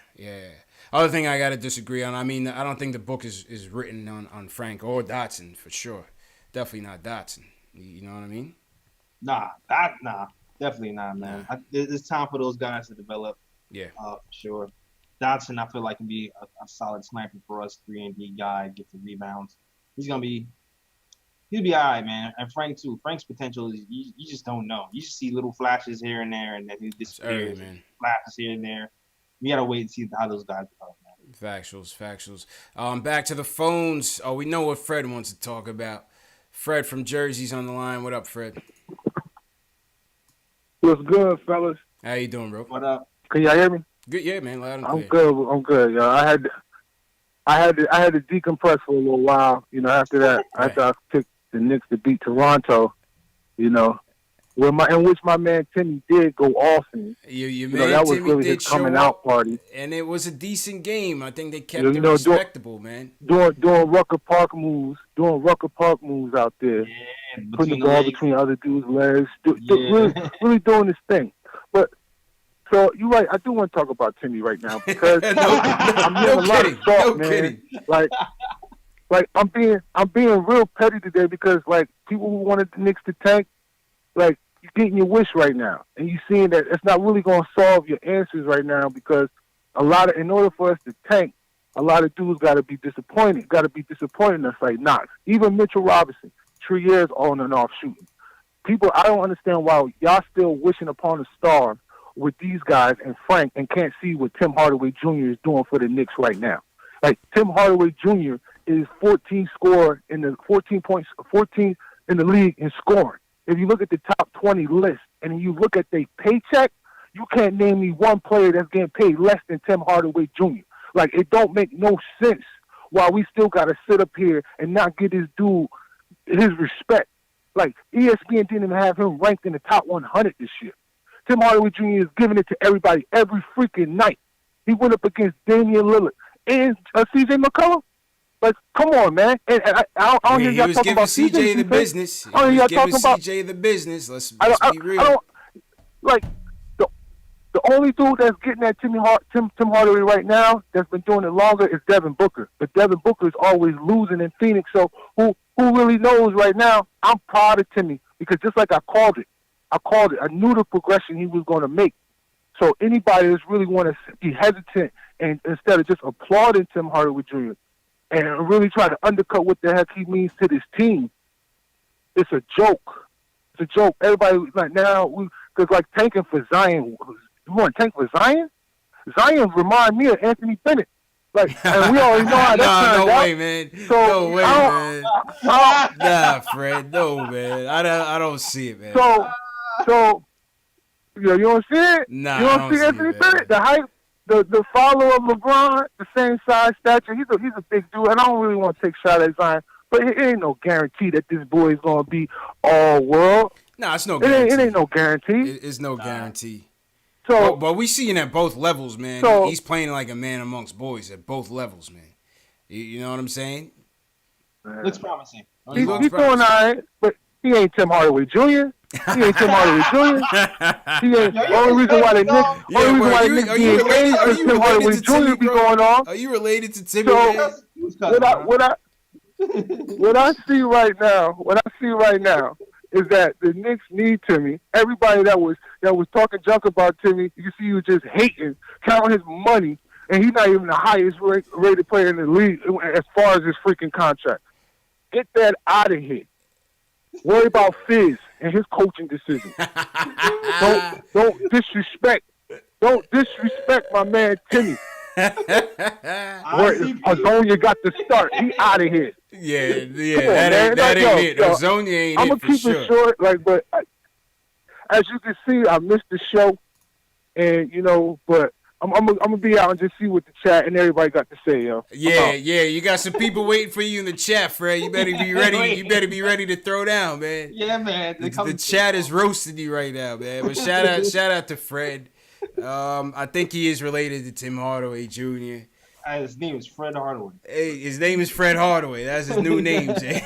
Other thing I gotta disagree on. I mean, I don't think the book is written on Frank or Dotson for sure. Definitely not Dotson. You know what I mean? Nah, definitely not, man. It's time for those guys to develop. Yeah. For sure. Dotson, I feel like, can be a solid sniper for us, 3-and-D guy, get the rebounds. He's gonna be He'll be all right, man. And Frank too. Frank's potential is you just don't know. You just see little flashes here and there, and then he disappears. Early, man. Flashes here and there. We gotta wait and see how those guys develop, man. Factuals. Back to the phones. Oh, we know what Fred wants to talk about. Fred from Jersey's on the line. What up, Fred? What's good, fellas? How you doing, bro? What up? Can y'all hear me? Good, yeah, man. Loud and I'm clear. good. I'm good. Yo. I had to decompress for a little while. You know, after that, after I picked the Knicks to beat Toronto, you know, in which my man Timmy did go off in. You know, that was Timmy really did his coming show out up, party. and it was a decent game. I think they kept You it know, respectable, man. Doing Rucker Park moves out there. Yeah, Putting the ball between other dudes' legs. Really doing this thing. But so you're right. I do want to talk about Timmy right now because I'm hearing a lot of talk, man. Like I'm being real petty today because like people who wanted the Knicks to tank, like you're getting your wish right now, and you're seeing that it's not really going to solve your answers right now because in order for us to tank, a lot of dudes got to be disappointed. Got to be disappointing us like Knox, even Mitchell Robinson, 3 years on and off shooting. People, I don't understand why y'all still wishing upon a star with these guys and Frank and can't see what Tim Hardaway Jr. is doing for the Knicks right now. Like Tim Hardaway Jr. is 14 in the league in scoring. If you look at the top 20 list and you look at their paycheck, you can't name me one player that's getting paid less than Tim Hardaway Jr. Like it don't make no sense why we still got to sit up here and not give this dude his respect. Like ESPN didn't even have him ranked in the top 100 this year. Tim Hardaway Jr. is giving it to everybody every freaking night. He went up against Damian Lillard and CJ McCollum. Like, come on, man. And I don't hear y'all talking about CJ the business. He was giving CJ the business. Let's be real. Like, the only dude that's getting at Tim Hardaway right now that's been doing it longer is Devin Booker. But Devin Booker is always losing in Phoenix. So who really knows right now? I'm proud of Timmy because just like I called it. I knew the progression he was going to make. So anybody that's really want to be hesitant and instead of just applauding Tim Hardaway Jr. and really try to undercut what the heck he means to this team, it's a joke. It's a joke. Everybody like now because like tanking for Zion. You want to tank for Zion? Zion remind me of Anthony Bennett. Like, and we already know how that turned out. No way, man. So, no way, man. Nah, Fred. No, man. I don't see it, man. So, you don't see it? Nah, you don't see Anthony Bennett? The height, the follower of LeBron, the same size stature. He's a big dude, and I don't really want to take shot at Zion, but it ain't no guarantee that this boy is gonna be all world. Nah, it's no guarantee. It ain't no guarantee. It's no guarantee. So, but we seeing at both levels, man. So, he's playing like a man amongst boys at both levels, man. You know what I'm saying? Looks promising. He's doing all right, but he ain't Tim Hardaway Jr. He ain't Tim Hardaway Jr. He ain't. Only reason why the Knicks being paid is Tim Hardaway Jr. be going on. Are you related to Timmy? What I see right now is that the Knicks need Timmy. Everybody that was talking junk about Timmy, you see, you just hating, counting his money, and he's not even the highest rated player in the league as far as his freaking contract. Get that out of here. Worry about Fizz and his coaching decisions. Don't disrespect. Don't disrespect my man Timmy. Azonia got the start. He out of here. Yeah. That ain't it. Azonia ain't I'm it gonna keep it short. But as you can see, I missed the show, and but I'm gonna be out and just see what the chat and everybody got to say, yo. Yeah. You got some people waiting for you in the chat, Fred. You better be ready. You better be ready to throw down, man. Yeah, man. The chat is roasting you right now, man. But shout out to Fred. I think he is related to Tim Hardaway Jr. His name is Fred Hardaway. Hey, his name is Fred Hardaway. That's his new name, Jay.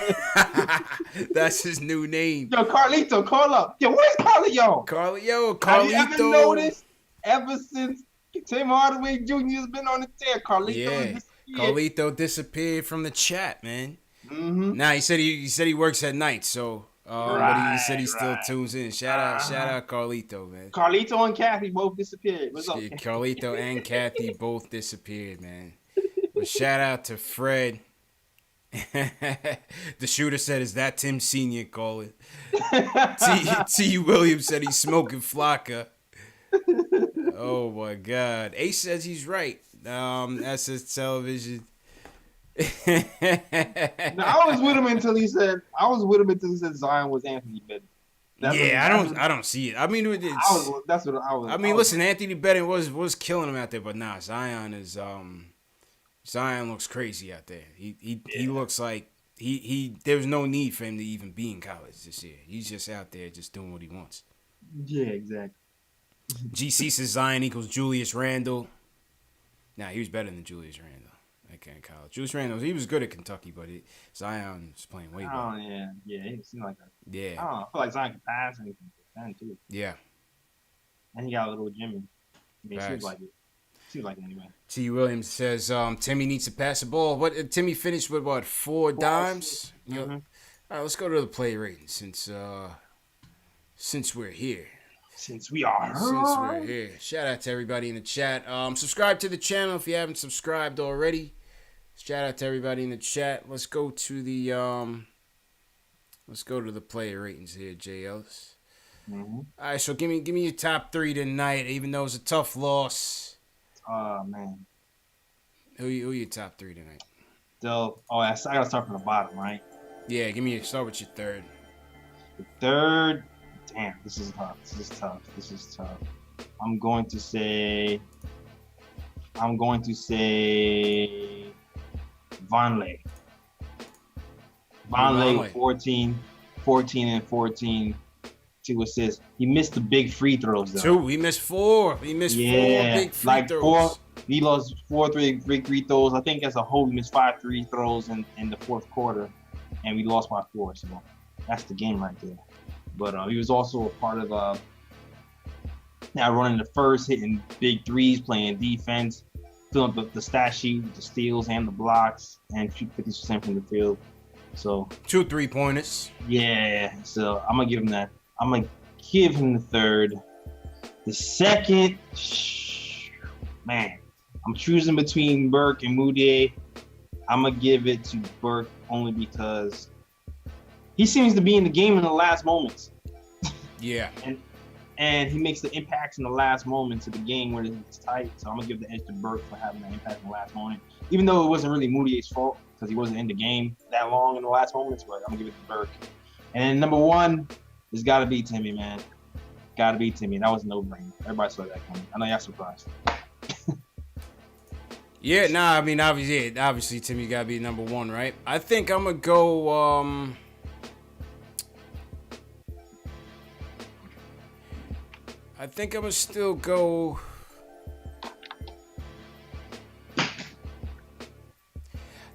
That's his new name. Yo, Carlito, call up. Yo, where's Carlito? Carlito. Have you ever noticed ever since Tim Hardaway Jr. has been on the tear, Carlito disappeared from the chat, man. Mm-hmm. Nah, he said he works at night, so but he said he still tunes in. Shout out Carlito, man. Carlito and Kathy both disappeared. What's up? Carlito and Kathy both disappeared, man. But shout out to Fred The shooter said, "Is that Tim Senior calling?" T. Williams said he's smoking Flocka. Oh my God. Ace says he's right. SS Television. I was with him until he said Zion was Anthony Bennett. I don't see it. I mean, that's what I was. I mean, listen, Anthony Bennett was killing him out there, but nah, Zion looks crazy out there. He looks like there was no need for him to even be in college this year. He's just out there just doing what he wants. Yeah, exactly. GC says Zion equals Julius Randle. Nah, he was better than Julius Randle. In college. Julius Randle, he was good at Kentucky, but Zion was playing way better. Oh, yeah. He seemed like that. Yeah. I don't know. I feel like Zion can pass and he can defend, too. Yeah. And he got a little Jimmy. I mean, seems like it. Seems like it anyway. T. Williams says Timmy needs to pass the ball. Timmy finished with, 4 dimes? Mm-hmm. All right, let's go to the play rating since we're here. Since we're here. Shout out to everybody in the chat. Subscribe to the channel if you haven't subscribed already. Shout out to everybody in the chat. Let's go to the player ratings here, J. Ellis. Mm-hmm. All right, so give me your top 3 tonight, even though it's a tough loss. Oh man. Who your top 3 tonight? I gotta start from the bottom, right? Yeah, start with your third. The third. Damn, this is tough. I'm going to say Vonleh. Vonleh, 14 and 14, 2 assists. He missed the big free throws though. 2. He missed 4. He missed 4 big free throws. He lost 4 big free throws. I think as a whole, he missed 5 free throws in the fourth quarter, and we lost by 4. So that's the game right there. But he was also a part of running the first, hitting big threes, playing defense, filling up the stat sheet with the steals and the blocks, and shoot 50% from the field. So 2 3-pointers. Yeah. So I'm gonna give him that. I'm gonna give him the third. The second, man, I'm choosing between Burke and Moutier. I'm gonna give it to Burke only because he seems to be in the game in the last moments. Yeah. And he makes the impacts in the last moments of the game when it's tight. So I'm gonna give the edge to Burke for having that impact in the last moment, even though it wasn't really Moutier's fault because he wasn't in the game that long in the last moments. But I'm gonna give it to Burke. And number 1 has got to be Timmy, man. Got to be Timmy. That was a no-brainer. Everybody saw that coming. I know y'all surprised. Yeah, I mean, obviously Timmy got to be number 1, right? I think I'm gonna go. I think I'm gonna still go. I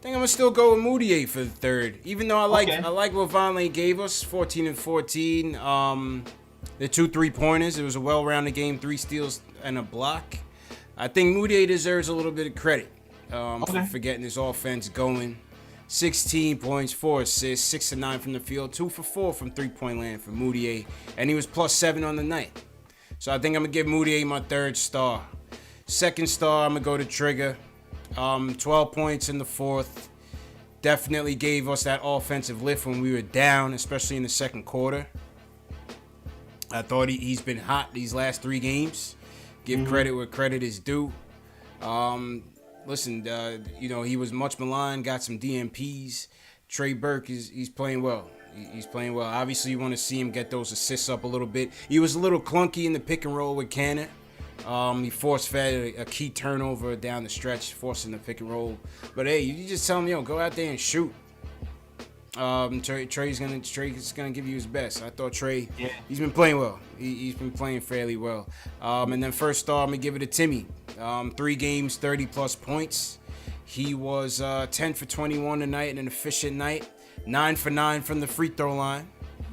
think I'm gonna still go with Moutier for the third, even though I like what Vonleh gave us, 14 and 14. The 2 3-pointers. It was a well-rounded game, 3 steals and a block. I think Moutier deserves a little bit of credit for getting his offense going. 16 points, 4 assists, 6 of 9 from the field, 2 for 4 from 3-point land for Moutier, and he was +7 on the night. So I think I'm going to give Moutier my third star. Second star, I'm going to go to Trigger. 12 points in the fourth. Definitely gave us that offensive lift when we were down, especially in the second quarter. I thought he's been hot these last 3 games. Give credit where credit is due. Listen, he was much maligned, got some DMPs. Trey Burke, he's playing well. He's playing well. Obviously, you want to see him get those assists up a little bit. He was a little clunky in the pick and roll with Cannon. He force-fed a key turnover down the stretch, forcing the pick and roll. But, hey, you just tell him, go out there and shoot. Trey's gonna give you his best. I thought Trey, he's been playing well. He's been playing fairly well. And then first star, I'm gonna give it to Timmy. 3 games, 30+ points. He was 10 for 21 tonight in an efficient night. 9 for 9 from the free throw line.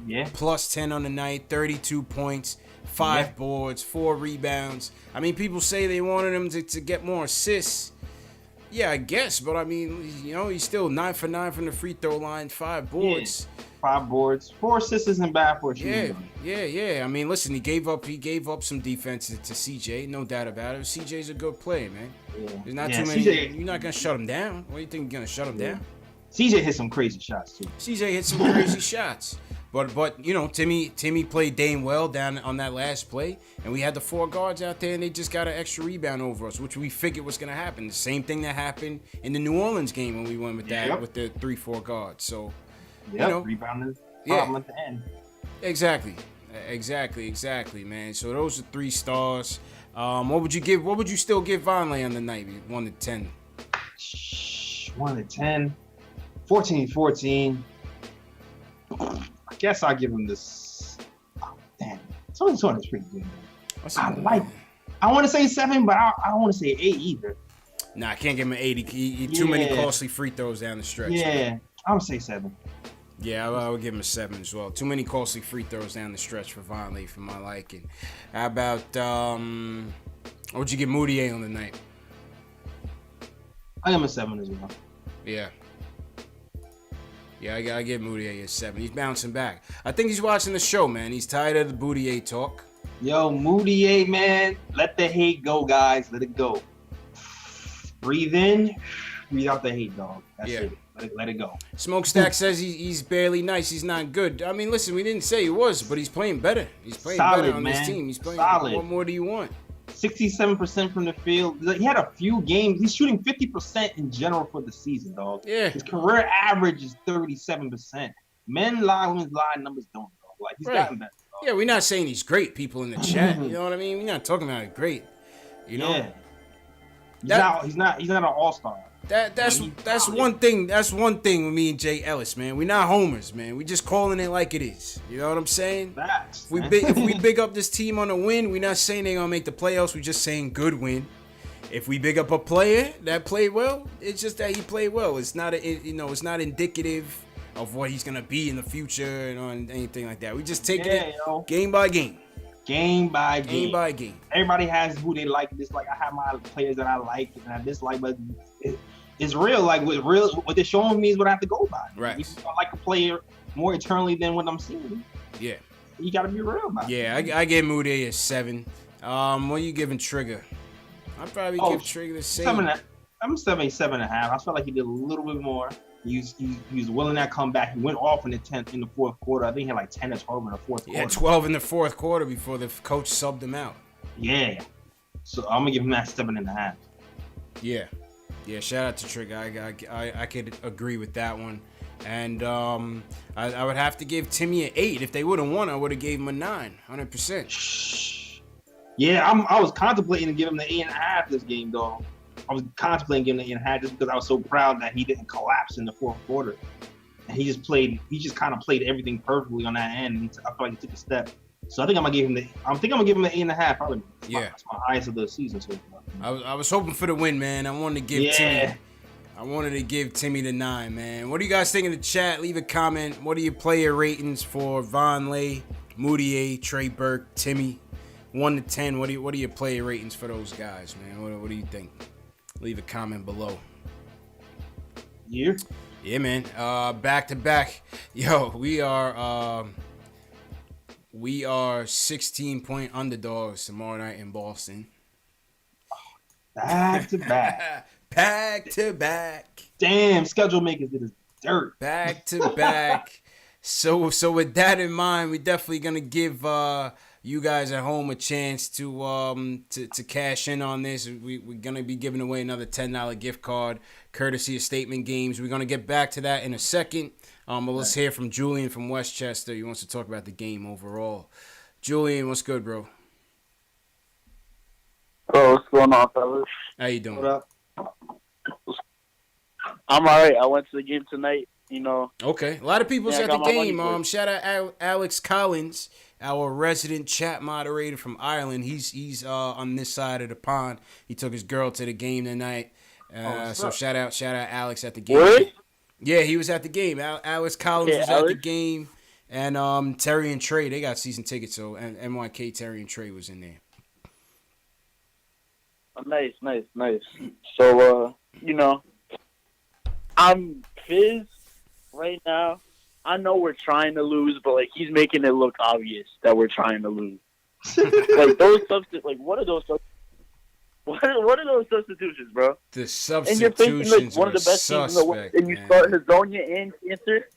Yeah. +10 on the night, 32 points, 5 boards, 4 rebounds. I mean, people say they wanted him to get more assists. Yeah, I guess, but I mean, he's still 9 for 9 from the free throw line, 5 boards. Yeah, 5 boards, 4 assists isn't bad for a shooting. Yeah. I mean, listen, he gave up some defense to CJ, no doubt about it. CJ's a good player, man. Yeah. There's not too many. You're not gonna shut him down. What do you think you're gonna shut him down? CJ hit some crazy shots too. CJ hit some crazy shots. But you know, Timmy played Dame well down on that last play, and we had the 4 guards out there, and they just got an extra rebound over us, which we figured was going to happen. The same thing that happened in the New Orleans game when we went with that with the 3-4 guards. So, you know, rebounding problem at the end. Exactly, man. So those are 3 stars. What would you still give Vonleh on the night? 1 to 10. 1 to 10. 14. I guess I'll give him this. Oh, damn. Some of this pretty good. I want to say 7, but I don't want to say 8 either. Nah, I can't give him an 8. He too many costly free throws down the stretch. Yeah, I would say 7. Yeah, I would give him a 7 as well. Too many costly free throws down the stretch for Vonleh for my liking. How about what would you give Moutier on the night? I give him a 7 as well. Yeah. Yeah, I give Moutier a 7. He's bouncing back. I think he's watching the show, man. He's tired of the Moutier talk. Yo, Moutier, man. Let the hate go, guys. Let it go. Breathe in, breathe out the hate, dog. That's it. Let it go. Smokestack says he's barely nice. He's not good. I mean, listen, we didn't say he was, but he's playing better. He's playing better on this team. He's playing. Solid. What more do you want? 67% from the field. He had a few games. He's shooting 50% in general for the season, dog. Yeah. His career average is 37%. Men lie, women's lie, numbers don't, dog. Like, he's gotten better, dog. Yeah, we're not saying he's great, people in the chat. You know what I mean? We're not talking about it great. You know? Yeah. He's not an all-star. That's one thing. That's one thing with me and Jay Ellis, man. We're not homers, man. We just calling it like it is. You know what I'm saying? Facts. If we big up this team on a win, we're not saying they're gonna make the playoffs. We're just saying good win. If we big up a player that played well, it's just that he played well. It's not it's not indicative of what he's gonna be in the future and anything like that. We just take it game by game. Game by game. Game by game. Everybody has who they like, dislike. I have my players that I like and I dislike, but it's real. Like what they're showing me is what I have to go by. Right. If I like a player more eternally than what I'm seeing. Yeah. You gotta be real about it. Yeah, I gave Moutier a 7. What are you giving Trigger? I'd probably give Trigger the same. 7. I'm 7.5. I felt like he did a little bit more. He was willing to come back. He went off in the fourth quarter. I think he had like 10 or 12 in the fourth quarter. Yeah, 12 in the fourth quarter before the coach subbed him out. Yeah. So I'm gonna give him that 7.5. Yeah. Yeah, shout out to Trigger. I could agree with that one. And I would have to give Timmy an 8. If they would have won, I would have gave him a 9, 100%. Yeah, I was contemplating to give him the 8.5 this game, though. I was contemplating giving him the 8.5 just because I was so proud that he didn't collapse in the fourth quarter. And he just kind of played everything perfectly on that end. And I feel like he took a step. So I think I'm gonna give him the 8.5. Probably. That's my highest of the season so far. I was hoping for the win, man. I wanted to give Timmy the 9, man. What do you guys think in the chat? Leave a comment. What are your player ratings for Vonleh, Moutier, Trey Burke, Timmy? 1 to 10. What are your player ratings for those guys, man? What do you think? Leave a comment below. Yeah, man. Back to back. Yo, we are 16-point underdogs tomorrow night in Boston. Back to back. Back to back. Damn, schedule makers did his dirt. Back to back. So with that in mind, we're definitely gonna give you guys at home a chance to cash in on this. We're gonna be giving away another $10 gift card, courtesy of Statement Games. We're gonna get back to that in a second. But let's hear from Julian from Westchester. He wants to talk about the game overall. Julian, what's good, bro? Oh, what's going on, fellas? How you doing? What up? I'm all right. I went to the game tonight, you know. Okay. A lot of people's at the game. Shout out Alex Collins, our resident chat moderator from Ireland. He's on this side of the pond. He took his girl to the game tonight. So shout out Alex at the game. What? Yeah, he was at the game. Alex Collins was at the game. And Terry and Trey, they got season tickets. So and NYK, Terry and Trey was in there. Nice. So, you know, I'm Fizz right now. I know we're trying to lose, but, like, he's making it look obvious that we're trying to lose. Like, those substitutes, like, what are those substitutes? What are those substitutions, bro? The And you're facing substitutions one of were the best teams in the world, suspect, and you man. start Hazonia and Cancer.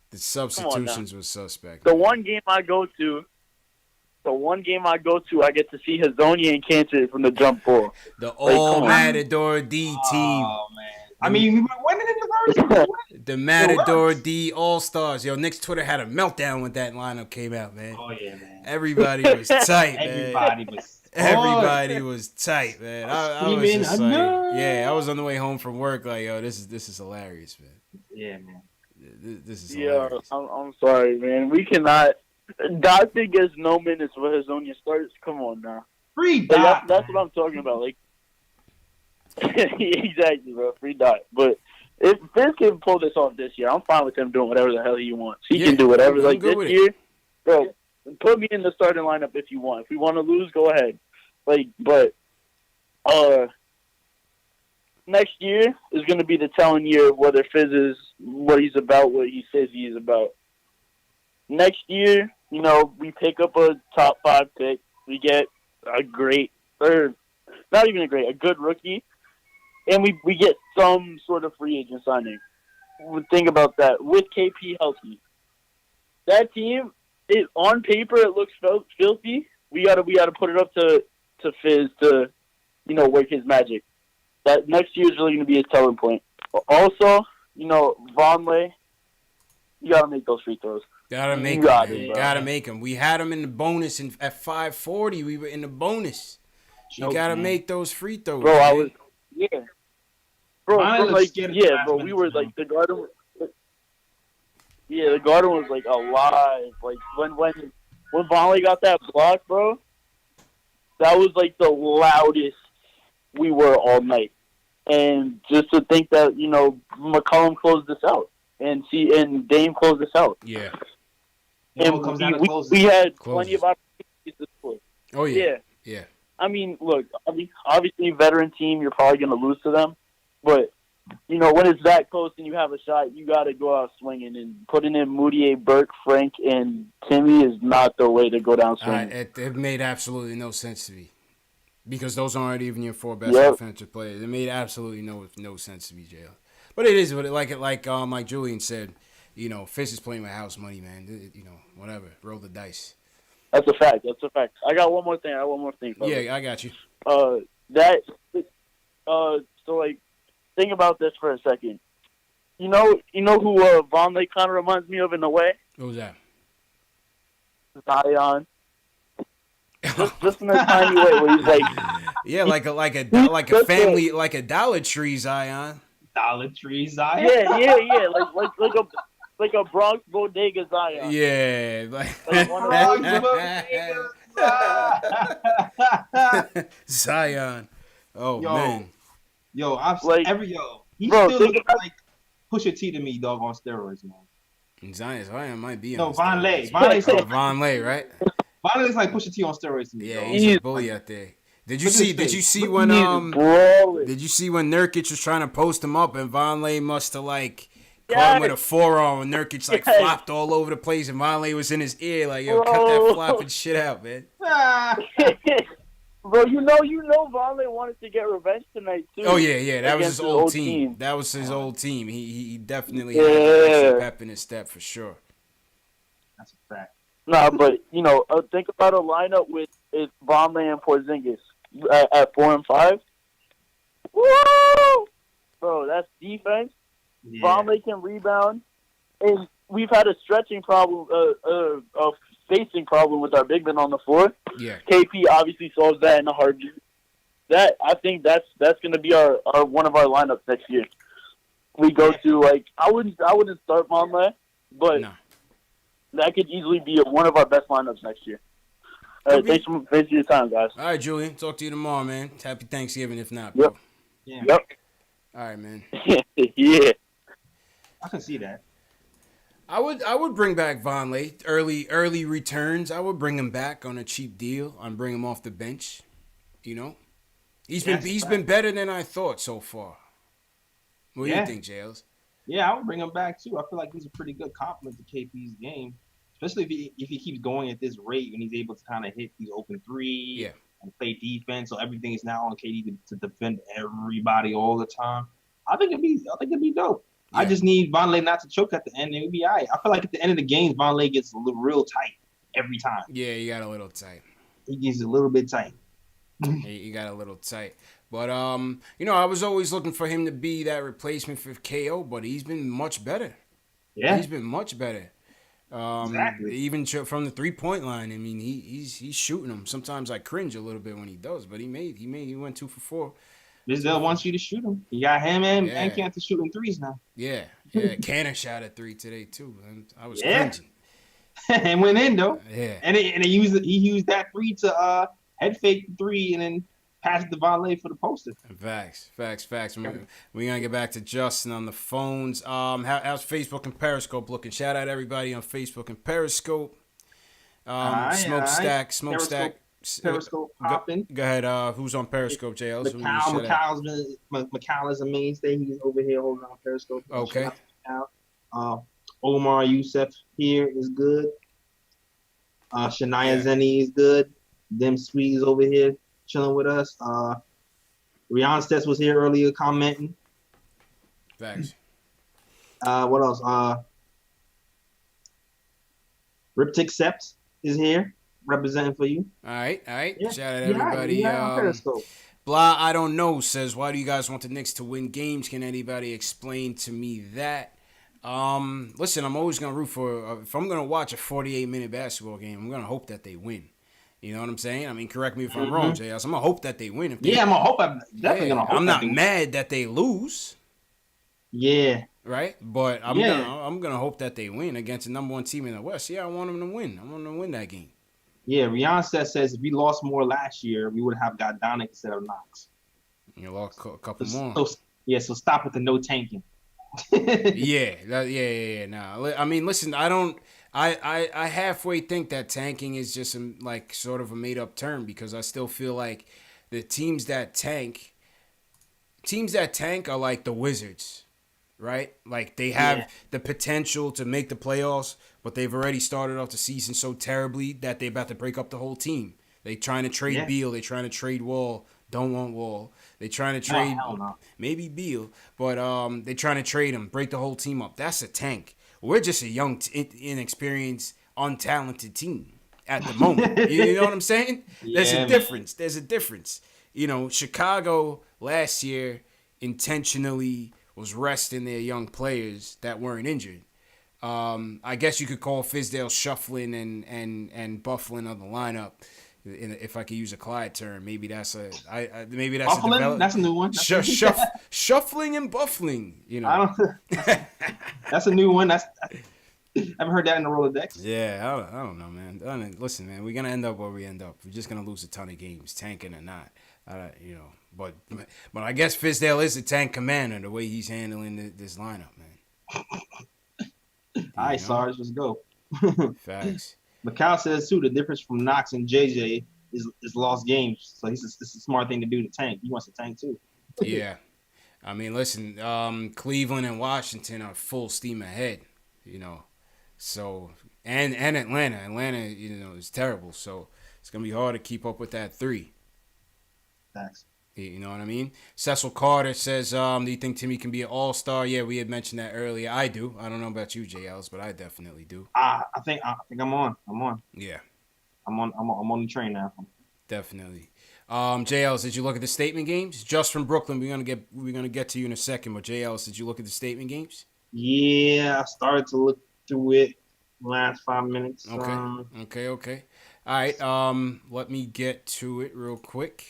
The substitutions were suspect. The man. one game I go to, I get to see Hazonia and Cancer from the jump ball. The all Matador D team. Oh man. I mean, we were winning in the first. The Matador D All Stars. Yo, Knicks Twitter had a meltdown when that lineup came out, man. Oh yeah, man. Everybody was tight, man. Everybody was tight, man. I was just like, yeah, I was on the way home from work, like, yo, this is hilarious, man. Yeah, man. This is hilarious. I'm sorry, man. We cannot. Dotson gets no minutes for Hazonia starts. Come on now. Free Dot. That's what I'm talking about. Like, exactly, bro. Free Dot. But if Fizz can pull this off this year, I'm fine with him doing whatever the hell he wants. He can do whatever. I'm Like good this with year, bro. Put me in the starting lineup if you want. If we want to lose, go ahead. Like, but next year is going to be the telling year of whether Fizz is what he's about, what he says he is about. Next year, you know, we pick up a top 5 pick. We get a great, or not even a good rookie, and we get some sort of free agent signing. Think about that. With KP healthy, that team, on paper, it looks filthy. We gotta put it up to Fizz to, you know, work his magic. That next year is really gonna be his telling point. Also, you know, Vonleh, you gotta make those free throws. Gotta make them. Gotta make them. We had them in the bonus at 540. We were in the bonus. You gotta make those free throws, bro. Man. I was, yeah, bro. We were like the Garden. Yeah, the Garden was like alive. Like when Vonleh got that block, bro, that was like the loudest we were all night. And just to think that, you know, McCollum closed this out and Dame closed this out. Yeah. And we had plenty of opportunities to score. Oh yeah. Yeah. I mean, look, obviously veteran team, you're probably going to lose to them, but you know, when it's that close and you have a shot, you got to go out swinging. And putting in Moutier, Burke, Frank, and Timmy is not the way to go down swinging. It made absolutely no sense to me because those aren't even your 4 best offensive players. It made absolutely no sense to me, JL. But it is what like Julian said. You know, Fizz is playing with house money, man. You know, whatever. Roll the dice. That's a fact. I got one more thing. Brother. Yeah, I got you. So like, think about this for a second. You know who Vonleh kind of reminds me of in a way? Who's that? Zion. Just in a tiny way where he's like, yeah, like a family, like a Dollar Tree Zion. Dollar Tree Zion. Yeah. Like a Bronx bodega Zion. Yeah, like Zion. Oh man. Yo, he's bro, still looking like Pusha T to me, dog, on steroids, man. Zion might be on steroids. Vonleh, right? Vonleh looks like Pusha T on steroids to me. Yeah, dog. he's a bully out there. Did you see when Nurkic was trying to post him up and Vonleh must have like caught him with a forearm and Nurkic like flopped all over the place and Vonleh was in his ear like, yo, cut that flopping shit out, man. Bro, you know Vonleh wanted to get revenge tonight too. Oh yeah, that was his old team. That was his old team. He definitely had extra pep in his step for sure. That's a fact. Nah, but you know, think about a lineup with Vonleh and Porzingis at 4 and 5. Woo! Bro, that's defense. Yeah. Vonleh can rebound, and we've had a stretching problem, a spacing problem with our big men on the floor. Yeah. KP obviously solves that in a heartbeat. I think that's going to be our one of our lineups next year. We go to like I wouldn't start Vonleh, but that could easily be one of our best lineups next year. All right, thanks for your time, guys. All right, Julian. Talk to you tomorrow, man. Happy Thanksgiving, if not, bro. Yep. Yeah. Yep. All right, man. Yeah. I can see that. I would bring back Vonleh. Early returns. I would bring him back on a cheap deal. I'd bring him off the bench. You know, he's been better than I thought so far. What do you think, Jails? Yeah, I would bring him back too. I feel like he's a pretty good complement to KP's game, especially if he keeps going at this rate and he's able to kind of hit these open threes. Yeah. and play defense. So everything is now on KD to defend everybody all the time. I think it'd be dope. Yeah. I just need Vonleh not to choke at the end. It would be all right. I feel like at the end of the games, Vonleh gets real tight every time. Yeah, you got a little tight. He gets a little bit tight. You got a little tight. But, I was always looking for him to be that replacement for KO, but he's been much better. Yeah. He's been much better. Exactly. Even from the 3-point line. I mean, he's shooting them. Sometimes I cringe a little bit when he does, but he went 2 for 4. Vizell wants you to shoot him. You got him and Cantor shooting threes now. Yeah. Cantor shot at 3 today too. And I was cringing. And went in though. Yeah. And he used that 3 to head fake 3 and then pass the Vonleh for the poster. Facts. We're gonna get back to Justin on the phones. How's Facebook and Periscope looking? Shout out everybody on Facebook and Periscope. Smokestack. Periscope popping. Go ahead. Who's on Periscope, JL? Macau is a mainstay. He's over here holding on Periscope. Okay. Omar Youssef here is good. Shania Zenny is good. Them Swedes over here chilling with us. Rian Stets was here earlier commenting. Thanks. What else? Riptic Seps is here representing for you. All right. Yeah. Shout out everybody. Blah, I don't know, says, why do you guys want the Knicks to win games? Can anybody explain to me that? Listen, I'm always going to root for, if I'm going to watch a 48-minute basketball game, I'm going to hope that they win. You know what I'm saying? I mean, correct me if I'm wrong, JS. I'm going to hope that they win. I'm going to hope. I'm definitely going to hope. I'm not mad that they lose. Yeah. Right? But I'm gonna hope that they win against the number 1 team in the West. Yeah, I want them to win. I want them to win that game. Yeah, Rian says if we lost more last year, we would have got Donick instead of Knox. You lost a couple more. So stop with the no tanking. Yeah. Nah, I mean, listen, I halfway think that tanking is just sort of a made up term, because I still feel like the teams that tank are like the Wizards, right? Like they have the potential to make the playoffs, but they've already started off the season so terribly that they're about to break up the whole team. They trying to trade Beal, they trying to trade Wall, don't want Wall. They trying to trade maybe Beal, but they trying to trade him, break the whole team up. That's a tank. We're just a young, inexperienced, untalented team at the moment. You know what I'm saying? There's a difference. You know, Chicago last year intentionally was resting their young players that weren't injured. I guess you could call Fizdale shuffling and buffling on the lineup. If I could use a Clyde term, maybe that's a buffling? That's a new one. Shuffling and buffling. You know, that's a new one. I haven't heard that in the Rolodex. Yeah, I don't know, man. Listen, man, we're gonna end up where we end up. We're just gonna lose a ton of games, tanking or not. But I guess Fizdale is the tank commander the way he's handling this lineup, man. All right, Sarge, let's go. Facts. Macau says too, the difference from Knox and JJ is lost games. So it's a smart thing to do to tank. He wants to tank too. Yeah, I mean, listen, Cleveland and Washington are full steam ahead. You know, so and Atlanta is terrible. So it's gonna be hard to keep up with that 3. Thanks. You know what I mean? Cecil Carter says, do you think Timmy can be an all-star? Yeah, we had mentioned that earlier. I do. I don't know about you, JLs, but I definitely do. I think I'm on. Yeah. I'm on the train now. Definitely. JLs, did you look at the statement games? Just from Brooklyn, we're gonna get to you in a second, but JLs, did you look at the statement games? Yeah, I started to look through it last 5 minutes. Okay. All right, let me get to it real quick.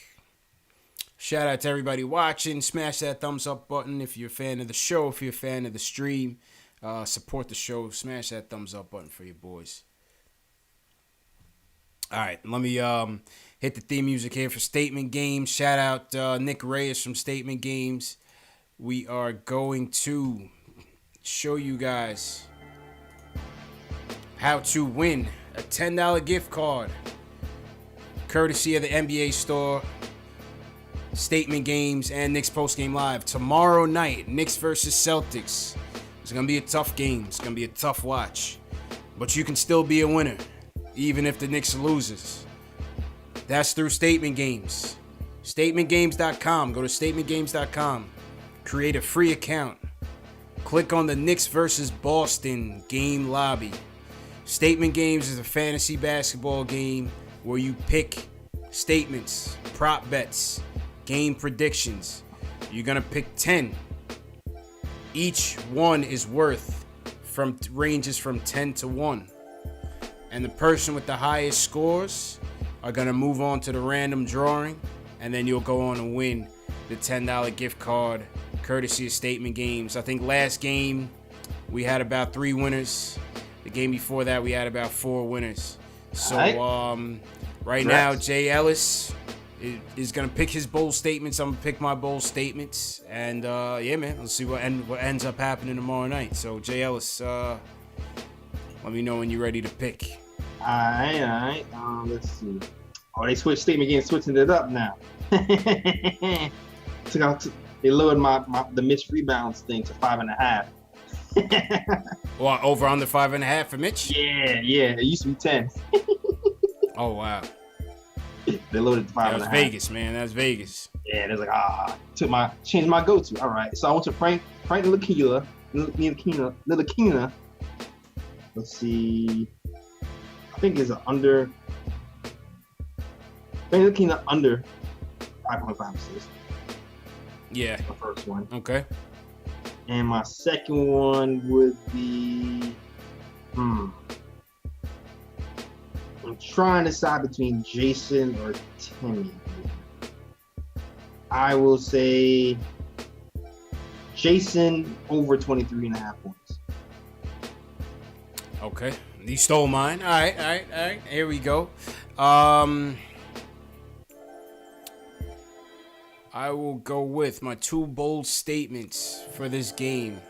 Shout out to everybody watching. Smash that thumbs up button if you're a fan of the show. If you're a fan of the stream, support the show. Smash that thumbs up button for your boys. All right, let me hit the theme music here for Statement Games. Shout out Nick Reyes from Statement Games. We are going to show you guys how to win a $10 gift card courtesy of the NBA store, Statement Games, and Knicks Postgame Live. Tomorrow night, Knicks versus Celtics. It's going to be a tough game. It's going to be a tough watch. But you can still be a winner, even if the Knicks loses. That's through Statement Games. StatementGames.com. Go to StatementGames.com. Create a free account. Click on the Knicks versus Boston game lobby. Statement Games is a fantasy basketball game where you pick statements, prop bets, game predictions. You're going to pick 10. Each one is worth ranges from 10 to 1. And the person with the highest scores are going to move on to the random drawing, and then you'll go on and win the $10 gift card courtesy of Statement Games. I think last game we had about 3 winners. The game before that we had about 4 winners. So right now Jay Ellis is going to pick his bold statements. I'm going to pick my bold statements. And yeah, man, let's see what ends up happening tomorrow night. So Jay Ellis, let me know when you're ready to pick. All right. Let's see. Oh, they switched Statement Games, switching it up now. They lowered the missed rebounds thing to 5.5. Well, over under 5.5 for Mitch? Yeah. It used to be 10. Oh wow. They loaded to 5.5. That was Vegas, man. That's Vegas. Yeah, it was like changed my go-to. All right, so I went to Frank Ntilikina. Let's see. I think it's an under. Frank Ntilikina under 5.5 assists. Yeah. The first one. Okay. And my second one would be. I'm trying to decide between Jason or Timmy. I will say Jason over 23.5 points. Okay. You stole mine. All right. Here we go. I will go with my 2 bold statements for this game.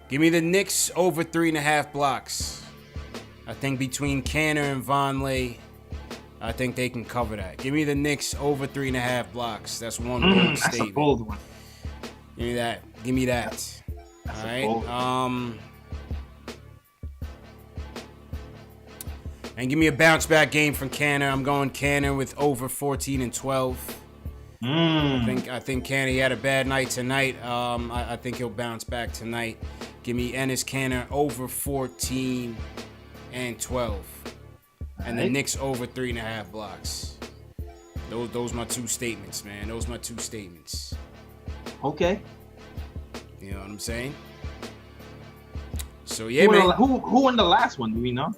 Give me the Knicks over 3.5 blocks. I think between Canner and Vonleh, I think they can cover that. Give me the Knicks over 3.5 blocks. That's one bold That's statement. a bold one. Give me that. That's All right. And give me a bounce back game from Canner. I'm going Canner with over 14 and 12. I think Canner, he had a bad night tonight. I think he'll bounce back tonight. Give me Enes Canner over 14 and 12. And the Knicks over 3.5 blocks. Those my 2 statements, man. Those my 2 statements. Okay. You know what I'm saying? So yeah, man. Who won the last one? Do we know?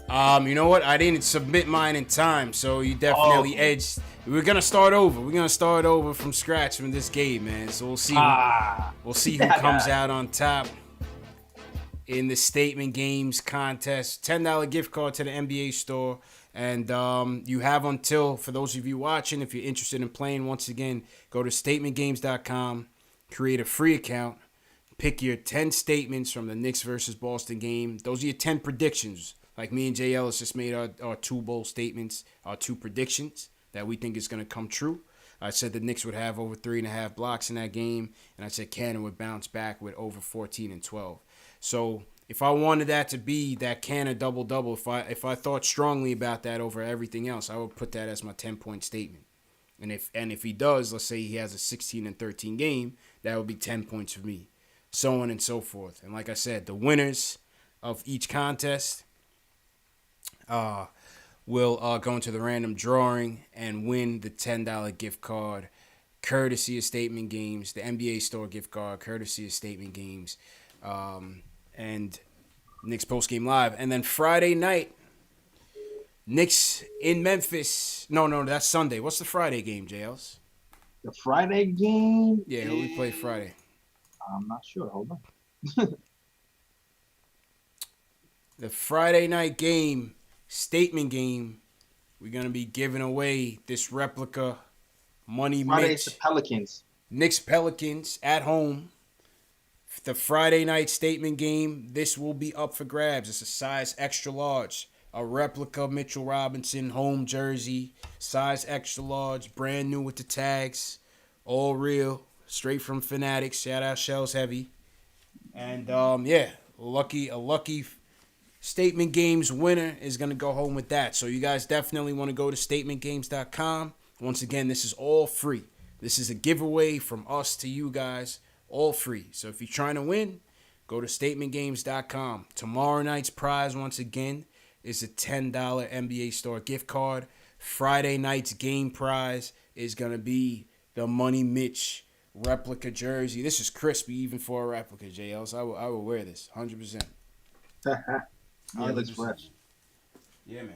You know what? I didn't submit mine in time, so you definitely edged. We're gonna start over. We're gonna start over from scratch from this game, man. So we'll see. We'll see who comes out on top in the Statement Games contest. $10 gift card to the NBA store, and you have until, for those of you watching, if you're interested in playing, once again, go to StatementGames.com, create a free account, pick your 10 statements from the Knicks versus Boston game. Those are your 10 predictions. Like me and Jay Ellis just made our 2 bold statements, our 2 predictions that we think is going to come true. I said the Knicks would have over 3.5 blocks in that game, and I said Cannon would bounce back with over 14 and 12. So if I wanted that to be that Cannon double-double, if I thought strongly about that over everything else, I would put that as my 10-point statement. And if he does, let's say he has a 16 and 13 game, that would be 10 points for me, so on and so forth. And like I said, the winners of each contest will go into the random drawing and win the $10 gift card courtesy of Statement Games, the NBA store gift card courtesy of Statement Games, and Knicks postgame live. And then Friday night, Knicks in Memphis. No, that's Sunday. What's the Friday game, JLs? The Friday game? Yeah, who we play Friday? I'm not sure. Hold on. The Friday night game, Statement Game, we're going to be giving away this replica Money Friday's Mitch. the Pelicans. Knicks Pelicans at home. The Friday night Statement Game, this will be up for grabs. It's a size extra large. A replica Mitchell Robinson home jersey, size extra large, brand new with the tags, all real, straight from Fanatics. Shout out Shells Heavy. And a lucky Statement Games winner is going to go home with that. So you guys definitely want to go to statementgames.com. Once again, this is all free. This is a giveaway from us to you guys, all free. So if you're trying to win, go to statementgames.com. Tomorrow night's prize, once again, is a $10 NBA Store gift card. Friday night's game prize is going to be the Money Mitch replica jersey. This is crispy even for a replica, JL. So I will wear this 100%. Yeah, it looks fresh. Yeah, man.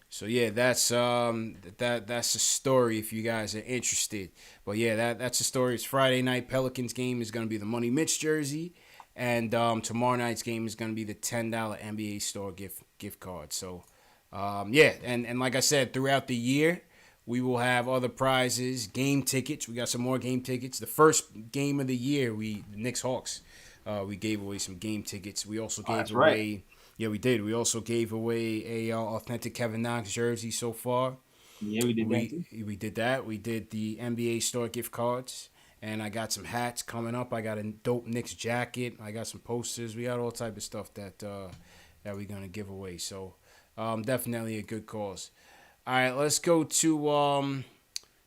So yeah, that's that's a story if you guys are interested. But yeah, that's a story. It's Friday night. Pelicans game is going to be the Money Mitch jersey, and tomorrow night's game is going to be the $10 NBA Store gift card. So yeah, and like I said, throughout the year, we will have other prizes, game tickets. We got some more game tickets. The first game of the year, the Knicks Hawks, we gave away some game tickets. We also gave away. Right. Yeah, we did. We also gave away a authentic Kevin Knox jersey so far. Yeah, we did that too. We did that. We did the NBA Store gift cards, and I got some hats coming up. I got a dope Knicks jacket. I got some posters. We got all type of stuff that we're gonna give away. So definitely a good cause. All right, let's go to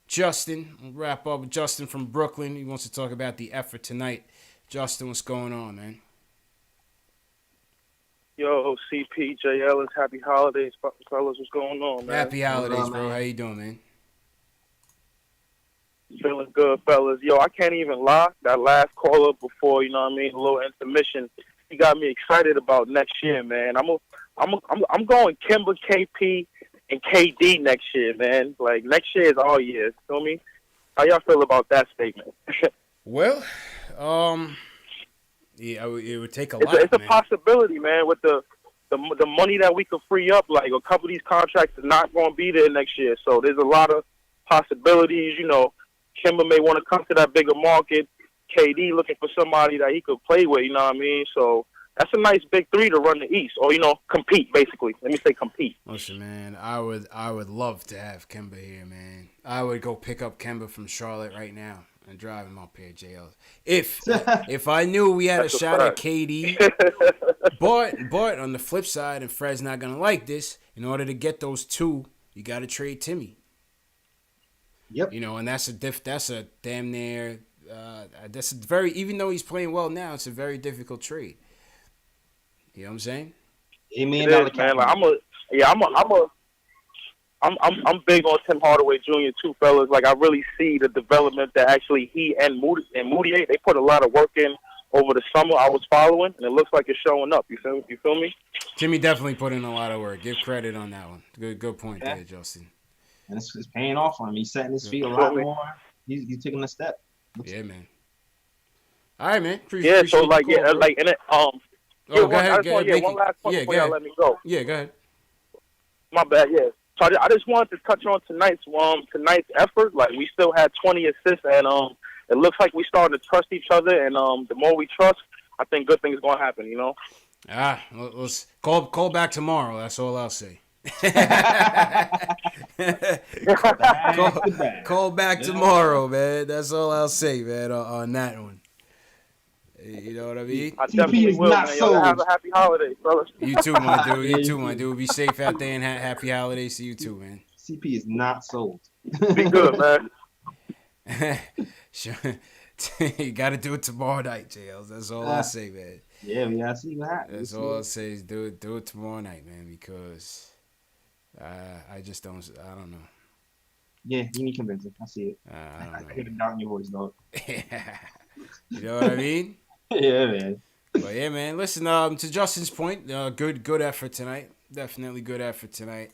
Justin. We'll wrap up with Justin from Brooklyn. He wants to talk about the effort tonight. Justin, what's going on, man? Yo, CP, J. Ellis, happy holidays, fellas. What's going on, man? Happy holidays, bro. How you doing, man? Feeling good, fellas. Yo, I can't even lie. That last call up before, you know what I mean, a little intermission, he got me excited about next year, man. I'm going Kemba, KP, and KD next year, man. Like, next year is all year. Feel me? How y'all feel about that statement? Well, yeah, it would take a lot. It's a possibility, man. With the money that we could free up, like a couple of these contracts is not going to be there next year. So there's a lot of possibilities. You know, Kimba may want to come to that bigger market. KD looking for somebody that he could play with. You know what I mean? So that's a nice big three to run the East, or compete basically. Let me say compete. Listen, man, I would love to have Kemba here, man. I would go pick up Kemba from Charlotte right now and drive him up here, JL. If I knew we had a shot at KD, but on the flip side, and Fred's not gonna like this, in order to get those two, you got to trade Timmy. Yep. And that's a damn near that's a very, even though he's playing well now, it's a very difficult trade. You know what I'm saying? $8 million, man. Like, I'm big on Tim Hardaway Jr. too, fellas. Like, I really see the development that actually he and Moutier, they put a lot of work in over the summer. I was following, and it looks like it's showing up. You feel me? Jimmy definitely put in a lot of work. Give credit on that one. Good point there, Justin. And it's paying off for him. He's setting his feet a lot more. He's taking a step. Yeah, man. All right, man. And it, go ahead. One last point before y'all let me go. Yeah, go ahead. My bad, yeah. So I just wanted to touch on tonight's effort. Like, we still had 20 assists, and it looks like we starting to trust each other. And the more we trust, I think good things gonna happen. Let's call back tomorrow. That's all I'll say. Call back tomorrow, man. That's all I'll say, man. On that one. You know what I mean? I definitely will, man. Y'all have a happy holiday, fellas. You too, my dude. You too, my dude. Be safe out there and happy holidays to you too, man. CP is not sold. Be good, man. Sure. You got to do it tomorrow night, JLs. That's all I'll say, man. Yeah, we got to see what happens. That's all I'll say is do it tomorrow night, man, because I don't know. Yeah, you need convincing. I see it. I hear the doubt in your voice, dog. You know what I mean? Yeah, man. But yeah, man. Listen, to Justin's point, good effort tonight. Definitely good effort tonight.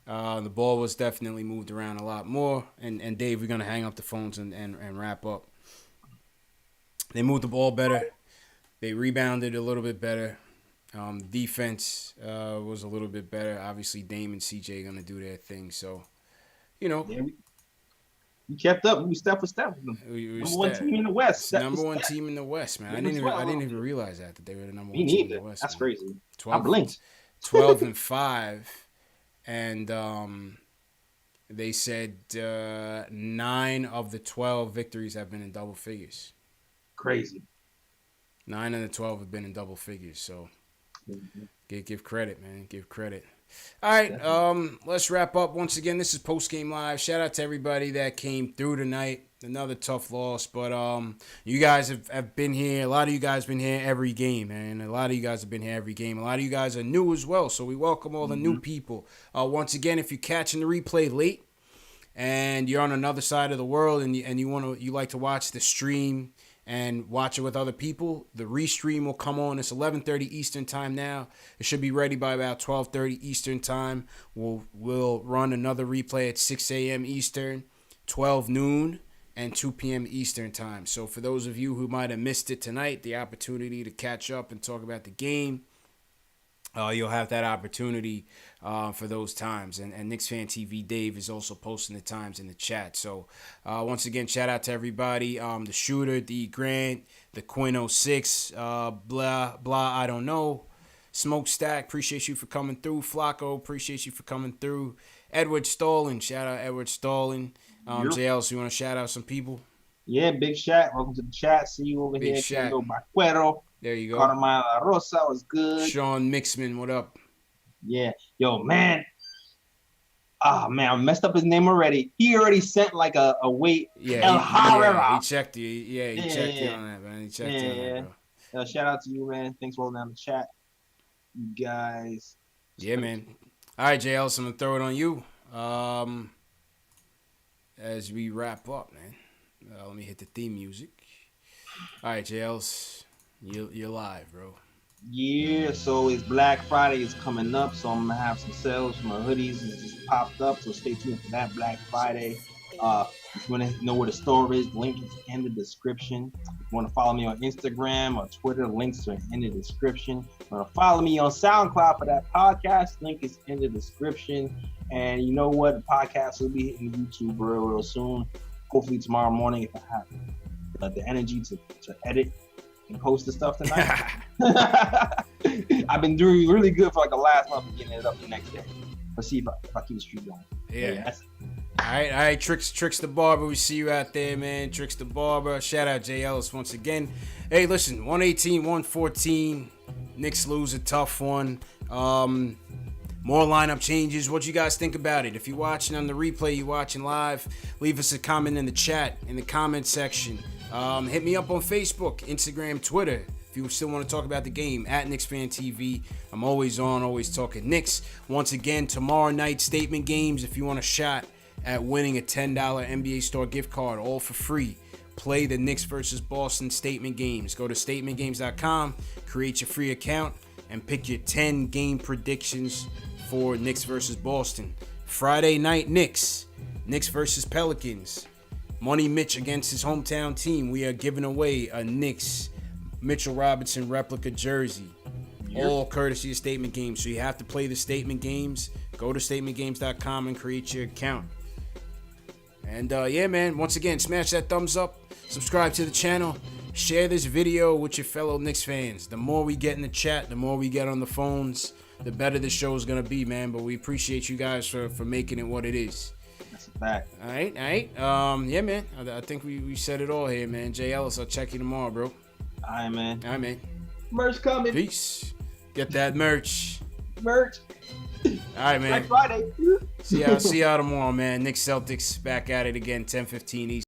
The ball was definitely moved around a lot more. And Dave, we're gonna hang up the phones and wrap up. They moved the ball better. They rebounded a little bit better. Defense was a little bit better. Obviously, Dame and CJ gonna do their thing. So, Yeah, we kept up. We step for step with them. Number one team in the West. Number one team in the West, man. I didn't even realize that they were the number one team in the West. That's crazy. 12, I blinked. 12-5, and they said 9 of the 12 victories have been in double figures. Crazy. 9 of the 12 have been in double figures. So Give credit, man. Give credit. All right, let's wrap up. Once again, this is Post Game Live. Shout out to everybody that came through tonight. Another tough loss, but you guys have been here. A lot of you guys been here every game, man. A lot of you guys have been here every game. A lot of you guys are new as well, so we welcome all the new people. Once again, if you're catching the replay late and you're on another side of the world and you like to watch the stream and watch it with other people, the restream will come on. It's 11:30 Eastern time now. It should be ready by about 12:30 Eastern time. We'll run another replay at 6 a.m. Eastern, 12 noon, and 2 p.m. Eastern time. So for those of you who might have missed it tonight, the opportunity to catch up and talk about the game, you'll have that opportunity for those times. And KnicksFanTV Dave is also posting the times in the chat. So once again, shout out to everybody. The Shooter, the Grant, the Quinn 06, blah, I don't know. Smokestack, appreciate you for coming through. Flacco, appreciate you for coming through. Edward Stollen, shout out Edward Stollen. JL, so you want to shout out some people? Yeah, Big Shaq. Welcome to the chat. See you over Big here. Shaq. Bacuero. There you go. Carmine La Rosa was good. Sean Mixman, what up? Yeah. Yo, man. Ah, man, I messed up his name already. He already sent like a weight. Yeah, he checked you. Yeah, he checked you on that, man. He checked you on that, bro. Shout out to you, man. Thanks for holding down the chat. You guys. Yeah, man. All right, JL, so I'm going to throw it on you. As we wrap up, man. Let me hit the theme music. All right, JL's, you're live, bro. Yeah, so it's Black Friday is coming up, so I'm gonna have some sales for my hoodies. It just popped up, so stay tuned for that Black Friday. If you want to know where the store is, the link is in the description. If you want to follow me on Instagram or Twitter, links are in the description. If you want to follow me on SoundCloud for that podcast, link is in the description. And you know what? The podcast will be hitting YouTube real soon. Hopefully tomorrow morning if I have the energy to edit and post the stuff tonight. I've been doing really good for like the last month of getting it up the next day. Let's see if I keep the streak going. Yeah. All right, Tricks the Barber. We see you out there, man. Tricks the Barber. Shout out Jay Ellis once again. Hey, listen, 118-114. Knicks lose a tough one. More lineup changes. What you guys think about it? If you're watching on the replay, you're watching live, leave us a comment in the chat, in the comment section. Hit me up on Facebook, Instagram, Twitter. If you still want to talk about the game, at KnicksFanTV. I'm always on, always talking Knicks. Once again, tomorrow night, statement games. If you want a shot at winning a $10 NBA Store gift card, all for free, play the Knicks versus Boston statement games. Go to statementgames.com, create your free account, and pick your 10 game predictions for Knicks versus Boston. Friday night, Knicks versus Pelicans. Money Mitch against his hometown team. We are giving away a Knicks Mitchell Robinson replica jersey. All courtesy of Statement Games. So you have to play the Statement Games. Go to statementgames.com and create your account. And yeah, man, once again, smash that thumbs up. Subscribe to the channel. Share this video with your fellow Knicks fans. The more we get in the chat, the more we get on the phones, the better the show is going to be, man. But we appreciate you guys for making it what it is. That's a fact. All right. Yeah, man. I think we said it all here, man. Jay Ellis, I'll check you tomorrow, bro. All right, man. Merch coming. Peace. Get that merch. All right, man. Black Friday. See y'all tomorrow, man. Knicks Celtics back at it again, 10:15 East.